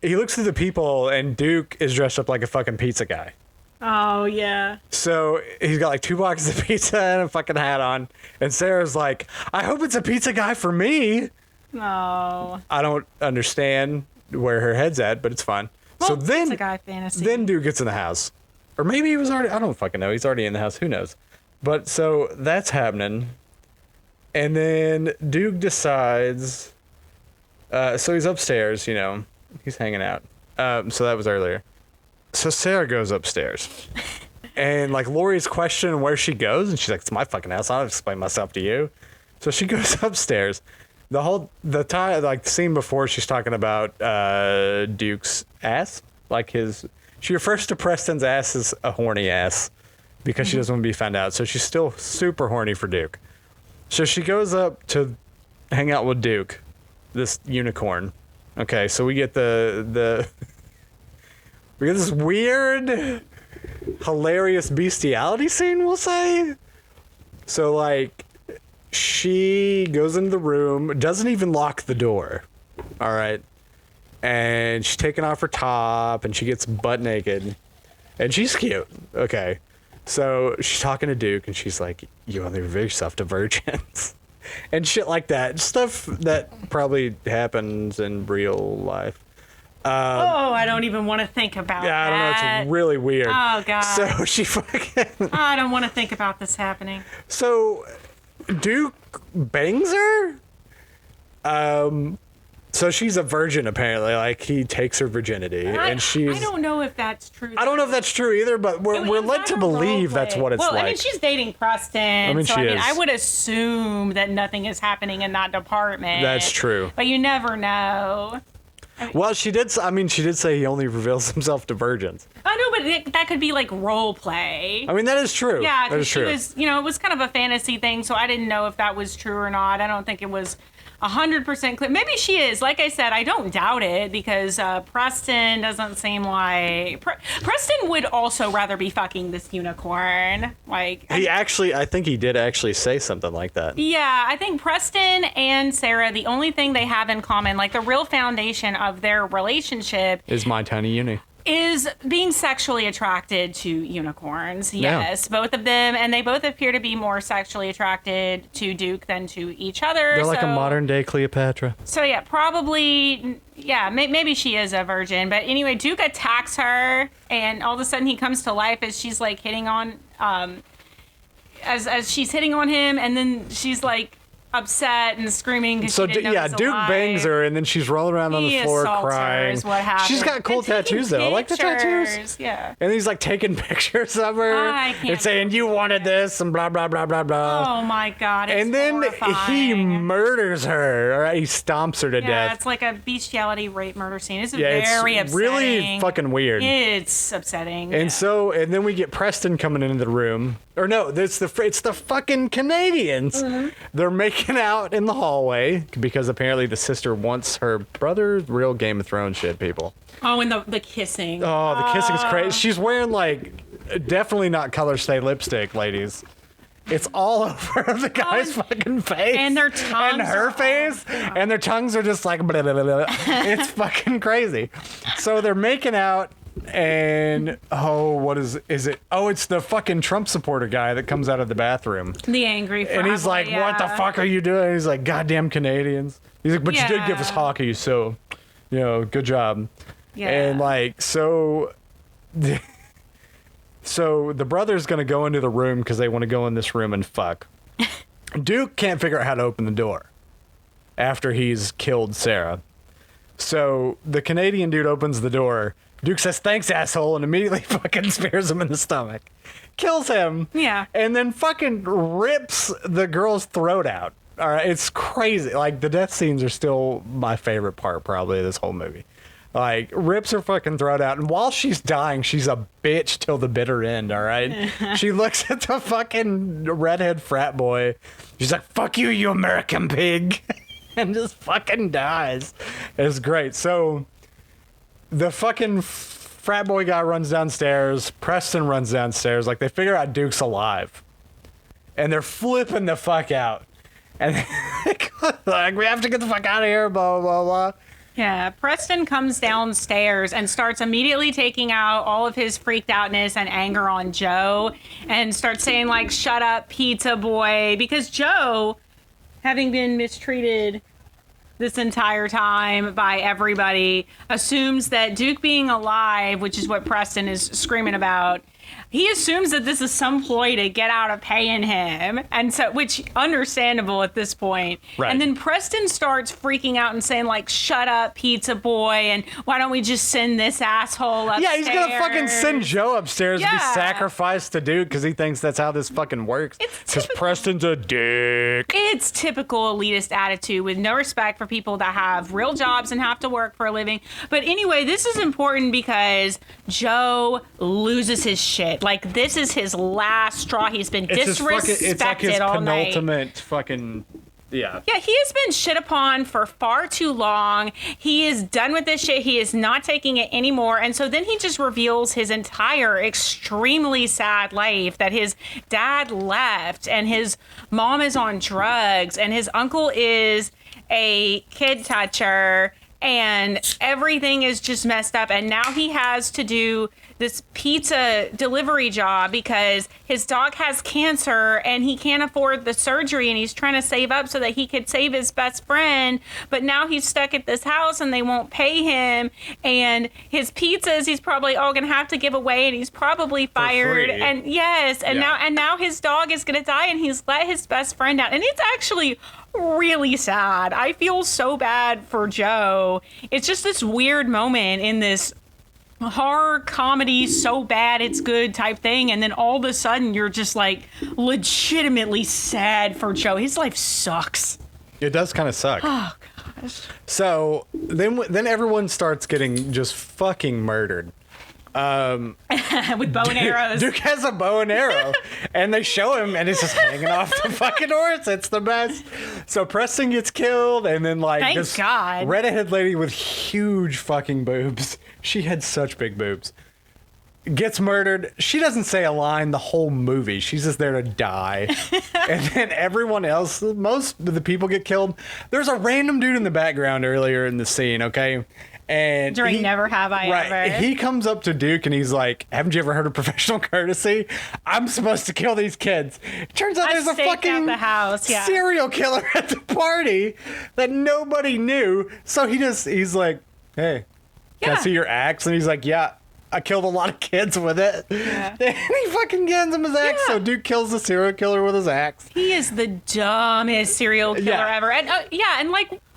He looks through the people, and Duke is dressed up like a fucking pizza guy. oh yeah. So he's got like 2 boxes of pizza and a fucking hat on. And Sarah's like, I hope it's a pizza guy for me. Oh. I don't understand where her head's at, but it's fine. Well, so then, it's a guy fantasy. then Duke gets in the house. Or maybe he was already, I don't fucking know. He's already in the house. Who knows? But so that's happening. And then Duke decides, so he's upstairs, he's hanging out. So that was earlier. So Sarah goes upstairs. And like Lori's questioning where she goes, and she's like, it's my fucking house. I'll explain myself to you. So she goes upstairs. The time, like the scene before, she's talking about Duke's ass. She refers to Preston's ass as a horny ass because she doesn't want to be found out. So she's still super horny for Duke. So she goes up to hang out with Duke, this unicorn. Okay, so we get we get this weird, hilarious bestiality scene, we'll say. So, like, she goes into the room, doesn't even lock the door. All right. And she's taking off her top, and she gets butt naked. And she's cute. Okay. So she's talking to Duke, and she's like, you only reveal yourself to virgins. And shit like that. Stuff that probably happens in real life. I don't even want to think about Yeah, I don't know. that. It's really weird. Oh, God. So she fucking... I don't want to think about this happening. So Duke bangs her? So she's a virgin, apparently. Like, he takes her virginity, and she's... I don't know if that's true. I don't know if that's true either, but we're led to believe that's what it's like. Well, I mean, she's dating Preston, she is. I would assume that nothing is happening in that department. That's true. But you never know. Well, she did say he only reveals himself to virgins. I know, but that could be like role play. I mean, that is true. Yeah, that is she true. was, it was kind of a fantasy thing, so I didn't know if that was true or not. I don't think it was 100% clear. Maybe she is. Like I said, I don't doubt it because Preston doesn't seem like... Preston would also rather be fucking this unicorn. Like, I think he did actually say something like that. yeah, I think Preston and Sarah, the only thing they have in common, like the real foundation of their relationship, Is my tiny uni. is being sexually attracted to unicorns. Yeah. Yes, both of them, and they both appear to be more sexually attracted to Duke than to each other. They're like a modern day Cleopatra. So yeah, probably, yeah, maybe she is a virgin. But anyway, Duke attacks her, and all of a sudden he comes to life as she's like hitting on, as she's hitting on him, and then she's like upset and screaming because So she didn't know he was Duke alive. bangs her, and then she's rolling around on He the floor assaults her crying. is what happened. She's got cool And taking tattoos though. I like the tattoos. pictures, yeah. And he's like taking pictures of her I can't and saying, "You wanted this," and blah blah blah blah blah. Oh my God! It's And then he horrifying. murders her. All right, he stomps her to Yeah, death. it's like a bestiality rape murder scene. It's Yeah, very it's upsetting. really fucking weird. It's upsetting. And yeah. then we get Preston coming into the room. Or no, it's the fucking Canadians. Mm-hmm. They're making out in the hallway because apparently the sister wants her brother. Real Game of Thrones shit, people. Oh, and the kissing. Oh, the kissing's crazy. She's wearing like definitely not color stay lipstick, ladies. It's all over the guy's fucking face. And their tongues And her are face. And their tongues are just like blah, blah, blah, blah. It's fucking crazy. So they're making out. And what is it? Oh, it's the fucking Trump supporter guy that comes out of the bathroom. The angry frat And he's boy, like, yeah. "What the fuck are you doing?" He's like, "Goddamn Canadians." He's like, "But you did give us Yeah. hockey, so good job." Yeah. And like, so the brother's gonna go into the room because they want to go in this room and fuck. Duke can't figure out how to open the door after he's killed Sarah. So the Canadian dude opens the door. Duke says, "Thanks, asshole," and immediately fucking spears him in the stomach. Kills him. Yeah. And then fucking rips the girl's throat out. All right, it's crazy. Like, the death scenes are still my favorite part, probably, of this whole movie. Like, rips her fucking throat out. And while she's dying, she's a bitch till the bitter end, all right? She looks at the fucking redhead frat boy. She's like, "Fuck you, you American pig." And just fucking dies. It's great. So the fucking frat boy guy runs downstairs. Preston runs downstairs. Like, they figure out Duke's alive. And they're flipping the fuck out. And like, "We have to get the fuck out of here, blah, blah, blah." Yeah, Preston comes downstairs and starts immediately taking out all of his freaked outness and anger on Joe and starts saying, like, "Shut up, pizza boy," because Joe, having been mistreated this entire time by everybody, assumes that Duke being alive, which is what Preston is screaming about, he assumes that this is some ploy to get out of paying him, and so, which understandable at this point. Right. And then Preston starts freaking out and saying, like, "Shut up, pizza boy," and "Why don't we just send this asshole upstairs?" Yeah, he's gonna fucking send Joe upstairs to be Yeah. sacrificed to Duke because he thinks that's how this fucking works. It's Because typical. Preston's a dick. It's typical elitist attitude with no respect for people that have real jobs and have to work for a living. But anyway, this is important because Joe loses his shit. shit. Like, this is his last straw. He's been disrespected it's like his all night. penultimate fucking... Yeah. Yeah, he has been shit upon for far too long. He is done with this shit. He is not taking it anymore. And so then he just reveals his entire extremely sad life, that his dad left and his mom is on drugs and his uncle is a kid toucher and everything is just messed up. And now he has to do this pizza delivery job because his dog has cancer and he can't afford the surgery, and he's trying to save up so that he could save his best friend. But now he's stuck at this house and they won't pay him, and his pizzas he's probably all gonna have to give away, and he's probably fired. free. And yes, and now his dog is gonna die, and he's let his best friend out, and it's actually really sad. I feel so bad for Joe. It's just this weird moment in this horror comedy, so bad it's good type thing, and then all of a sudden you're just like legitimately sad for Joe. His life sucks. It does kind of suck. Oh gosh. So then everyone starts getting just fucking murdered. With bow and arrows. Duke has a bow and arrow, and they show him, and it's just hanging off the fucking horse. It's the best. So Preston gets killed, and then like Thank this God. redhead lady with huge fucking boobs. She had such big boobs. Gets murdered. She doesn't say a line the whole movie. She's just there to die. And then everyone else, most of the people get killed. There's a random dude in the background earlier in the scene, okay? And During Never Have I Ever. He comes up to Duke and he's like, haven't you ever heard of professional courtesy? I'm supposed to kill these kids. Turns out there's a staked out fucking the house, yeah. serial killer at the party that nobody knew. So he's like, hey, can I Yeah. see your axe? And he's like, yeah, I killed a lot of kids with it. Yeah. And he fucking hands him his axe. Yeah. So Duke kills the serial killer with his axe. He is the dumbest serial killer Yeah. ever. And and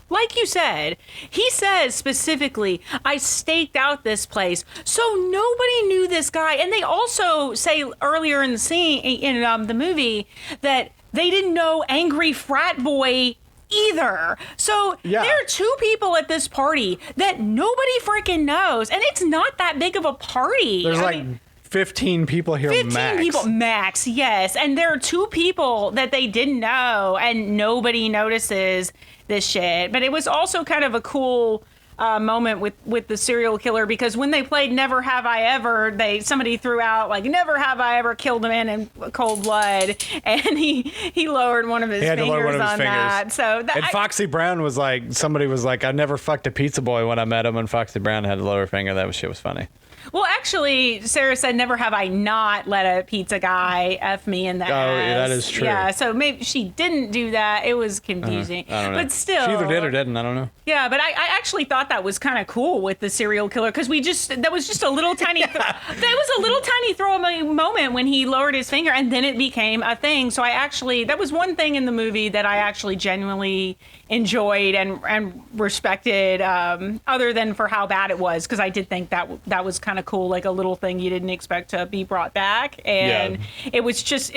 like you said, he says specifically, I staked out this place. So nobody knew this guy. And they also say earlier in the scene, in the movie, that they didn't know Angry Frat Boy either. So Yeah. there are two people at this party that nobody freaking knows. And it's not that big of a party. There's I mean, 15 people here 15 max. people max, yes. And there are two people that they didn't know, and nobody notices this shit. But it was also kind of a cool moment with the serial killer, because when they played Never Have I Ever, somebody threw out like, never have I ever killed a man in cold blood, and he lowered one of his Had to lower fingers one of his on fingers. that. So that, And Foxy Brown was like, somebody was like, I never fucked a pizza boy when I met him, and Foxy Brown had a lower finger. That shit was funny. well, actually, Sarah said, never have I not let a pizza guy F me in the ass. yeah, that is true. Yeah, so maybe she didn't do that. It was confusing. I don't know. But still. She either did or didn't. I don't know. Yeah, but I actually thought that was kind of cool with the serial killer, because that was just a little tiny, that was a little tiny throwaway moment when he lowered his finger, and then it became a thing. So that was one thing in the movie that I actually genuinely enjoyed and respected, other than for how bad it was, because I did think that was kind of cool, like a little thing you didn't expect to be brought back, and it was just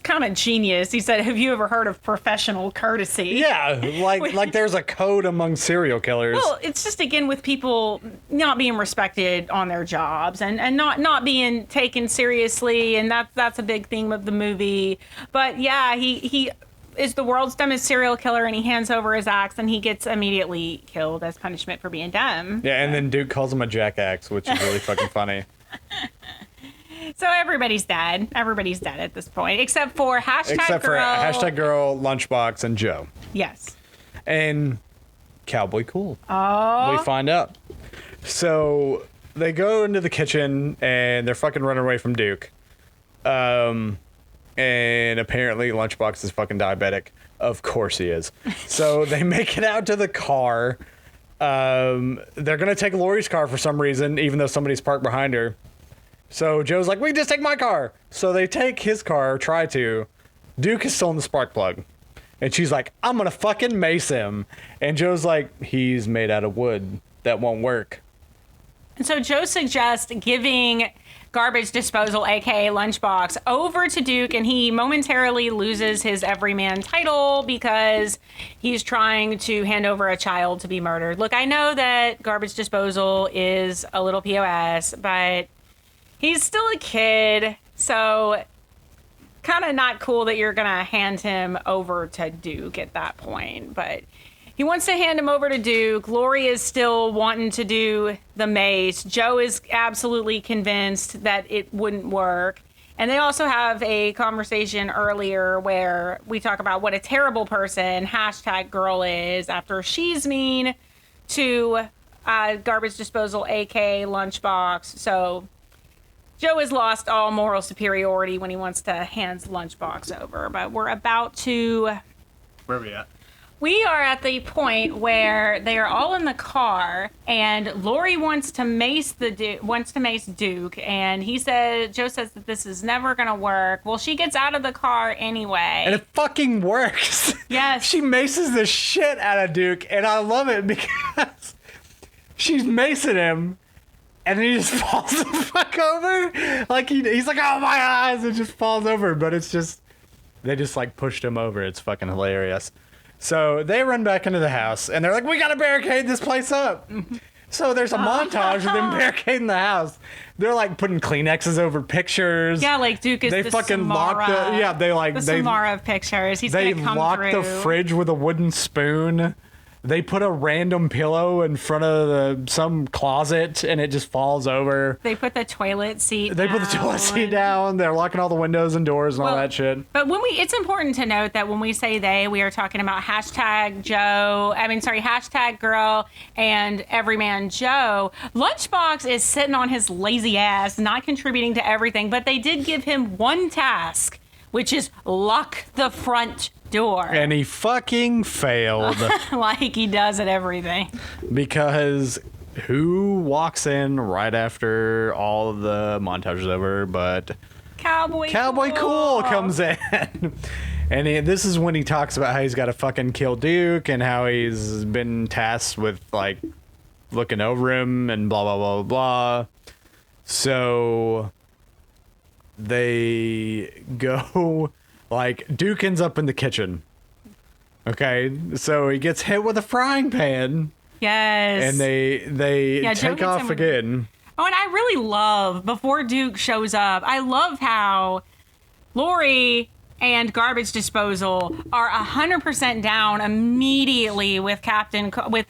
kind of genius. He said, have you ever heard of professional courtesy? Yeah, like there's a code among serial killers. Well, it's just, again, with people not being respected on their jobs and not being taken seriously, and that's a big theme of the movie. But yeah, he is the world's dumbest serial killer, and he hands over his axe, and he gets immediately killed as punishment for being dumb. Yeah, and then Duke calls him a jackaxe, which is really fucking funny. So everybody's dead. Everybody's dead at this point, except for Except for hashtag girl, Lunchbox, and Joe. Yes. And Cowboy Cool. Oh. We find out. So they go into the kitchen, and they're fucking running away from Duke. And apparently Lunchbox is fucking diabetic. Of course he is. So they make it out to the car. They're going to take Lori's car for some reason, even though somebody's parked behind her. So Joe's like, we can just take my car. So they take his car, try to. Duke has stolen the spark plug. And she's like, I'm going to fucking mace him. And Joe's like, he's made out of wood. That won't work. And so Joe suggests giving garbage disposal, aka Lunchbox, over to Duke, and he momentarily loses his everyman title because he's trying to hand over a child to be murdered. Look, I know that garbage disposal is a little POS, but He's still a kid, so kind of not cool that you're going to hand him over to Duke at that point. But he wants to hand him over to Duke. Lori is still wanting to do the mace. Joe is absolutely convinced that it wouldn't work. And they also have a conversation earlier where we talk about what a terrible person #girl is after she's mean to garbage disposal, AK Lunchbox. So Joe has lost all moral superiority when he wants to hand Lunchbox over. But we're about to... Where are we at? We are at the point where they are all in the car, and Lori wants to mace Duke, and Joe says that this is never gonna work. Well, she gets out of the car anyway, And it fucking works. Yes. She maces the shit out of Duke, and I love it because she's macing him, and then he just falls the fuck over. Like he's like, oh my eyes, and just falls over. But it's just, they just like pushed him over. It's fucking hilarious. So they run back into the house, and they're like, we gotta barricade this place up. So there's a montage of them barricading the house. They're like putting Kleenexes over pictures. yeah, like Duke is They the fucking Samara, lock the, yeah, they like, the they, Samara of pictures. He's they gonna come lock through. the fridge with a wooden spoon. They put a random pillow in front of some closet, and it just falls over. They put the toilet seat They put the toilet seat down. They're locking all the windows and doors and all that shit. But it's important to note that when we say they, we are talking about #girl and Everyman Joe. Lunchbox is sitting on his lazy ass, not contributing to everything, but they did give him one task, which is lock the front door. And he fucking failed. Like he does at everything. Because who walks in right after all of the montage is over but Cowboy Cool comes in. And this is when he talks about how he's got to fucking kill Duke and how he's been tasked with, like, looking over him and blah, blah, blah, blah. So they go, like, Duke ends up in the kitchen. Okay? So he gets hit with a frying pan. Yes. And they take off again. Oh, and I really love, before Duke shows up, I love how Lori and garbage disposal are 100% down immediately with Cowboy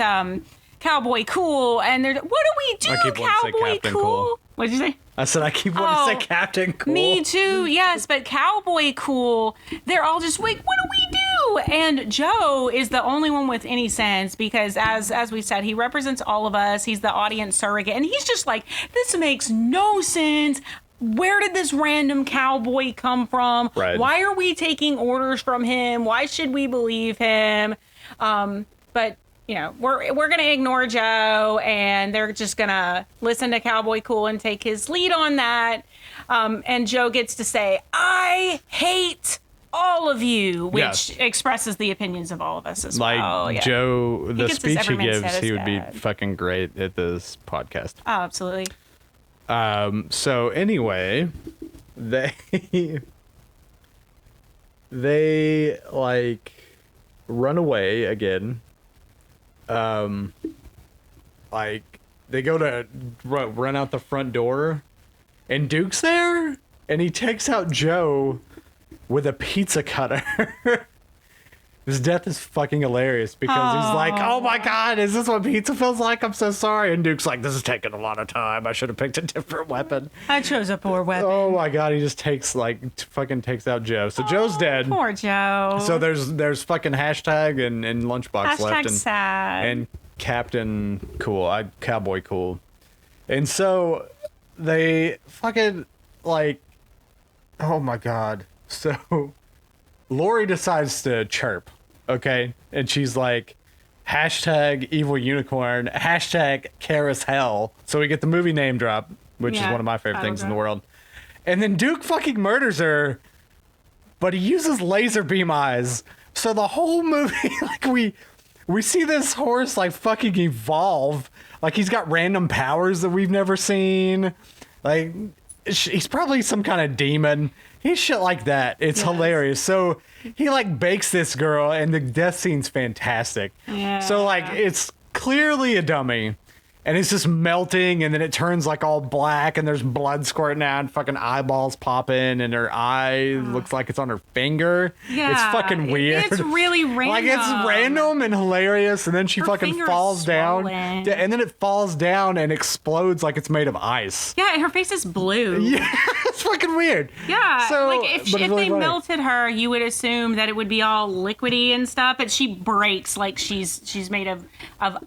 Cool, and they're, what do we do, I keep wanting to say Cowboy Captain Cool? Cool. What'd you say? I said I keep wanting to say Captain Cool. Me too, yes, but Cowboy Cool, they're all just like, what do we do? And Joe is the only one with any sense because, as we said, he represents all of us. He's the audience surrogate, and he's just like, this makes no sense. Where did this random cowboy come from? Right. Why are we taking orders from him? Why should we believe him? But you know, we're gonna ignore Joe, and they're just gonna listen to Cowboy Cool and take his lead on that. And Joe gets to say, "I hate all of you," which expresses the opinions of all of us as well. Yeah. Joe, the speech he everyman gives, he would be status. fucking great at this podcast. Oh, absolutely. So anyway, they like run away again. Like they go to run out the front door, and Duke's there, and he takes out Joe with a pizza cutter. His death is fucking hilarious because he's like, oh my God, is this what pizza feels like? I'm so sorry. And Duke's like, this is taking a lot of time. I should have picked a different weapon. I chose a poor weapon. Oh my God, he just fucking takes out Joe. So Joe's dead. Poor Joe. So there's fucking hashtag and lunchbox left. And, sad. and Captain Cool, Cowboy Cool. And so they fucking like, oh my God. So Lori decides to chirp, okay? And she's like, hashtag evil unicorn, hashtag CarousHELL. So we get the movie name drop, which is one of my favorite things in the world. And then Duke fucking murders her, but he uses laser beam eyes. So the whole movie, like we see this horse like fucking evolve. Like he's got random powers that we've never seen. Like he's probably some kind of demon. He's shit like that. It's hilarious. So he like bakes this girl, and the death scene's fantastic. Yeah. So like it's clearly a dummy. And it's just melting, and then it turns like all black, and there's blood squirting out, and fucking eyeballs popping, and her eye looks like it's on her finger. Yeah, it's fucking weird. It's really random. Like it's random and hilarious, and then she Her fucking finger's falls down, swollen. and then it falls down and explodes like it's made of ice. Yeah, and her face is blue. Yeah, it's fucking weird. Yeah, So, like if but it's really they funny. melted her, you would assume that it would be all liquidy and stuff, but she breaks like she's made of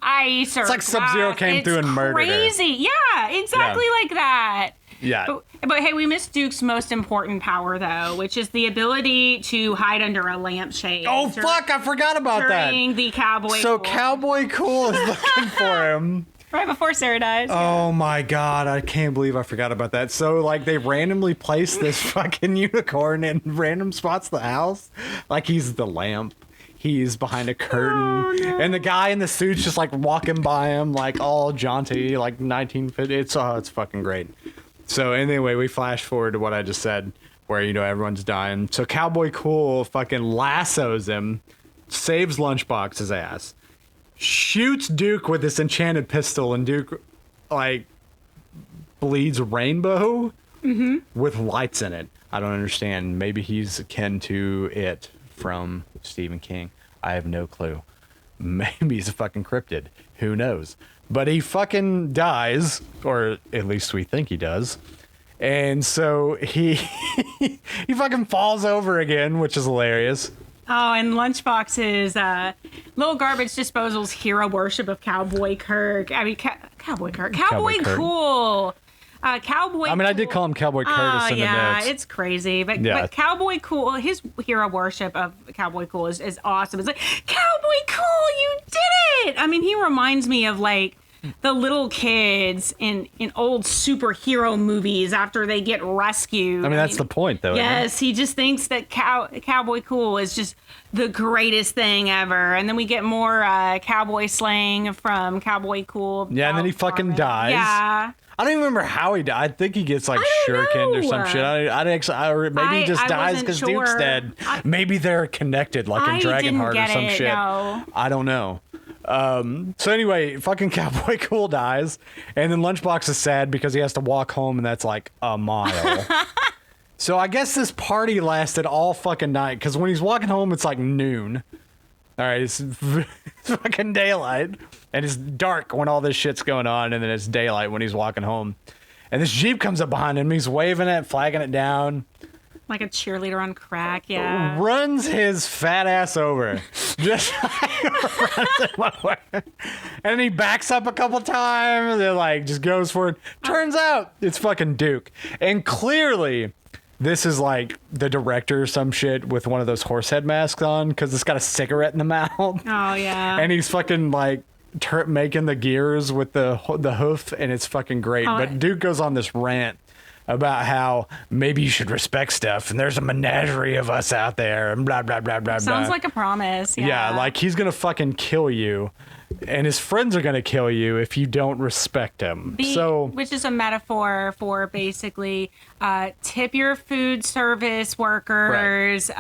ice or It's like Sub-Zero glass. came through and murdered her. Crazy, yeah, exactly like that. Yeah. But hey, we missed Duke's most important power though, which is the ability to hide under a lampshade. Oh fuck! I forgot about that. During the cowboy. So Cool. Cowboy Cool is looking for him. Right before Sarah dies. Oh my god, I can't believe I forgot about that. So like they randomly place this fucking unicorn in random spots of the house. Like he's the lamp. He's behind a curtain. And the guy in the suit's just like walking by him like all jaunty, like 1950. It's fucking great. So anyway, we flash forward to what I just said, where everyone's dying. So Cowboy Cool fucking lassos him, saves Lunchbox's ass, shoots Duke with this enchanted pistol, and Duke like bleeds rainbow with lights in it. I don't understand. Maybe he's akin to it from Stephen King. I have no clue. Maybe he's a fucking cryptid. Who knows? But he fucking dies, or at least we think he does. And so he he fucking falls over again, which is hilarious. Oh, and Lunchbox's little garbage disposal's hero worship of Cowboy Kirk. I mean, Cowboy Kirk. Cowboy Kirk. Cool. Cowboy. I mean, I did Cool. call him Cowboy Curtis in the notes. It's crazy. But, Yeah. but Cowboy Cool, his hero worship of Cowboy Cool is awesome. It's like, Cowboy Cool, you did it! I mean, he reminds me of like the little kids in old superhero movies after they get rescued. I mean, that's the point, though. isn't it? Yes, he just thinks that Cowboy Cool is just the greatest thing ever. And then we get more cowboy slang from Cowboy Cool. Yeah, and then he fucking dies. Yeah. I don't even remember how he died. I think he gets like I don't shurikened or know. some shit. Or maybe he just I dies wasn't because sure. Duke's dead. Maybe they're connected, like in I didn't Dragonheart get or some it, shit. no. I don't know. So anyway, fucking Cowboy Cool dies, and then Lunchbox is sad because he has to walk home, and that's like a mile. So I guess this party lasted all fucking night, because when he's walking home, it's like noon. All right, it's fucking daylight, and it's dark when all this shit's going on, and then it's daylight when he's walking home. And this Jeep comes up behind him, he's waving it, flagging it down, Like a cheerleader on crack, yeah. runs his fat ass over. Just runs him over. And then he backs up a couple times, and like just goes for it. Turns out it's fucking Duke. And clearly, this is like the director or some shit with one of those horse head masks on, because it's got a cigarette in the mouth. Oh, yeah. And he's fucking like making the gears with the hoof, and it's fucking great. Oh, But Duke goes on this rant about how maybe you should respect stuff, and there's a menagerie of us out there, and blah blah blah blah. Sounds blah. like a promise, Yeah, like he's gonna fucking kill you, and his friends are gonna kill you if you don't respect him. Which is a metaphor for basically tip your food service workers,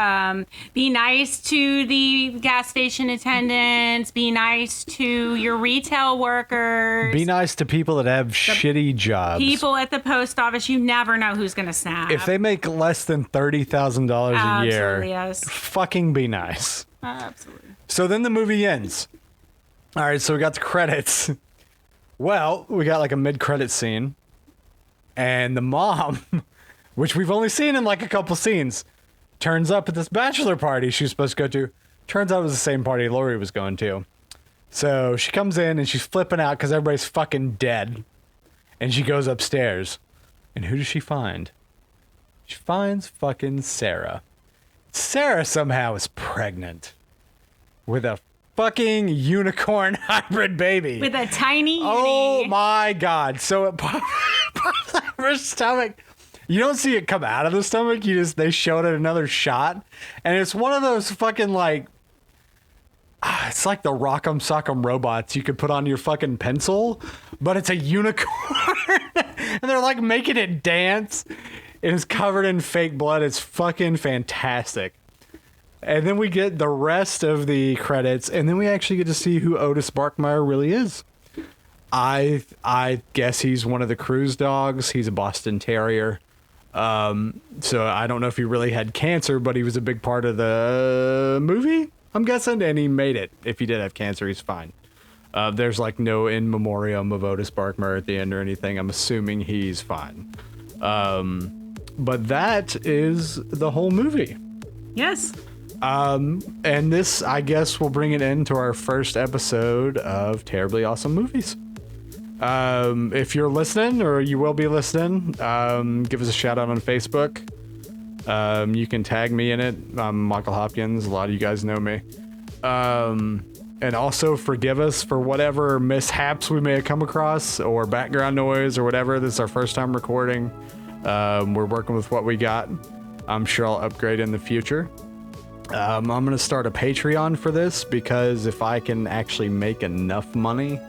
be nice to the gas station attendants, be nice to your retail workers, be nice to people that have shitty jobs. people at the post office. You never know who's gonna snap. If they make less than $30,000 a year, Absolutely, yes. fucking be nice. Absolutely. So then the movie ends. All right, so we got the credits. Well, we got like a mid-credit scene, and the mom, which we've only seen in like a couple scenes, turns up at this bachelor party she was supposed to go to. Turns out it was the same party Lori was going to. So she comes in and she's flipping out because everybody's fucking dead. And she goes upstairs. And who does she find? She finds fucking Sarah. Sarah somehow is pregnant with a fucking unicorn hybrid baby. With a tiny Oh uni. my god. So it pops out of her stomach. You don't see it come out of the stomach. They showed it another shot. And it's one of those fucking like, it's like the Rock'em Sock'em robots you could put on your fucking pencil, but it's a unicorn. And they're like making it dance. It is covered in fake blood. It's fucking fantastic. And then we get the rest of the credits, and then we actually get to see who Otis Barkmeyer really is. I guess he's one of the cruise dogs. He's a Boston Terrier. So I don't know if he really had cancer, but he was a big part of the movie, I'm guessing, and he made it. If he did have cancer, he's fine. There's like no in memoriam of Otis Barkmer at the end or anything. I'm assuming he's fine. But that is the whole movie. Yes. And this, I guess, will bring it into our first episode of Terribly Awesome Movies. If you're listening, or you will be listening, give us a shout out on Facebook. You can tag me in it. I'm Michael Hopkins. A lot of you guys know me. And also forgive us for whatever mishaps we may have come across, or background noise or whatever. This is our first time recording. We're working with what we got. I'm sure I'll upgrade in the future. I'm going to start a Patreon for this, because if I can actually make enough money,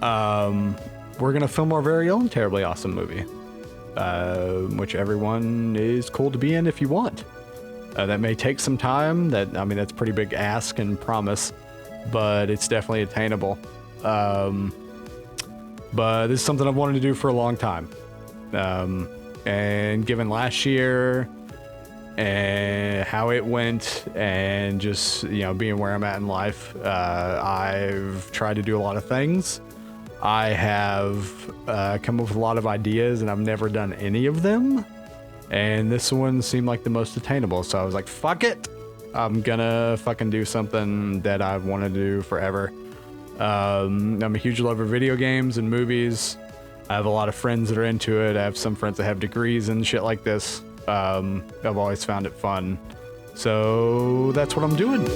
we're going to film our very own Terribly Awesome movie, which everyone is cool to be in if you want. That may take some time. That's a pretty big ask and promise, but it's definitely attainable. But this is something I've wanted to do for a long time. And given last year and how it went, and just, being where I'm at in life, I've tried to do a lot of things. I have come up with a lot of ideas, and I've never done any of them. And this one seemed like the most attainable. So I was like, fuck it. I'm gonna fucking do something that I've wanted to do forever. I'm a huge lover of video games and movies. I have a lot of friends that are into it. I have some friends that have degrees and shit like this. I've always found it fun. So that's what I'm doing.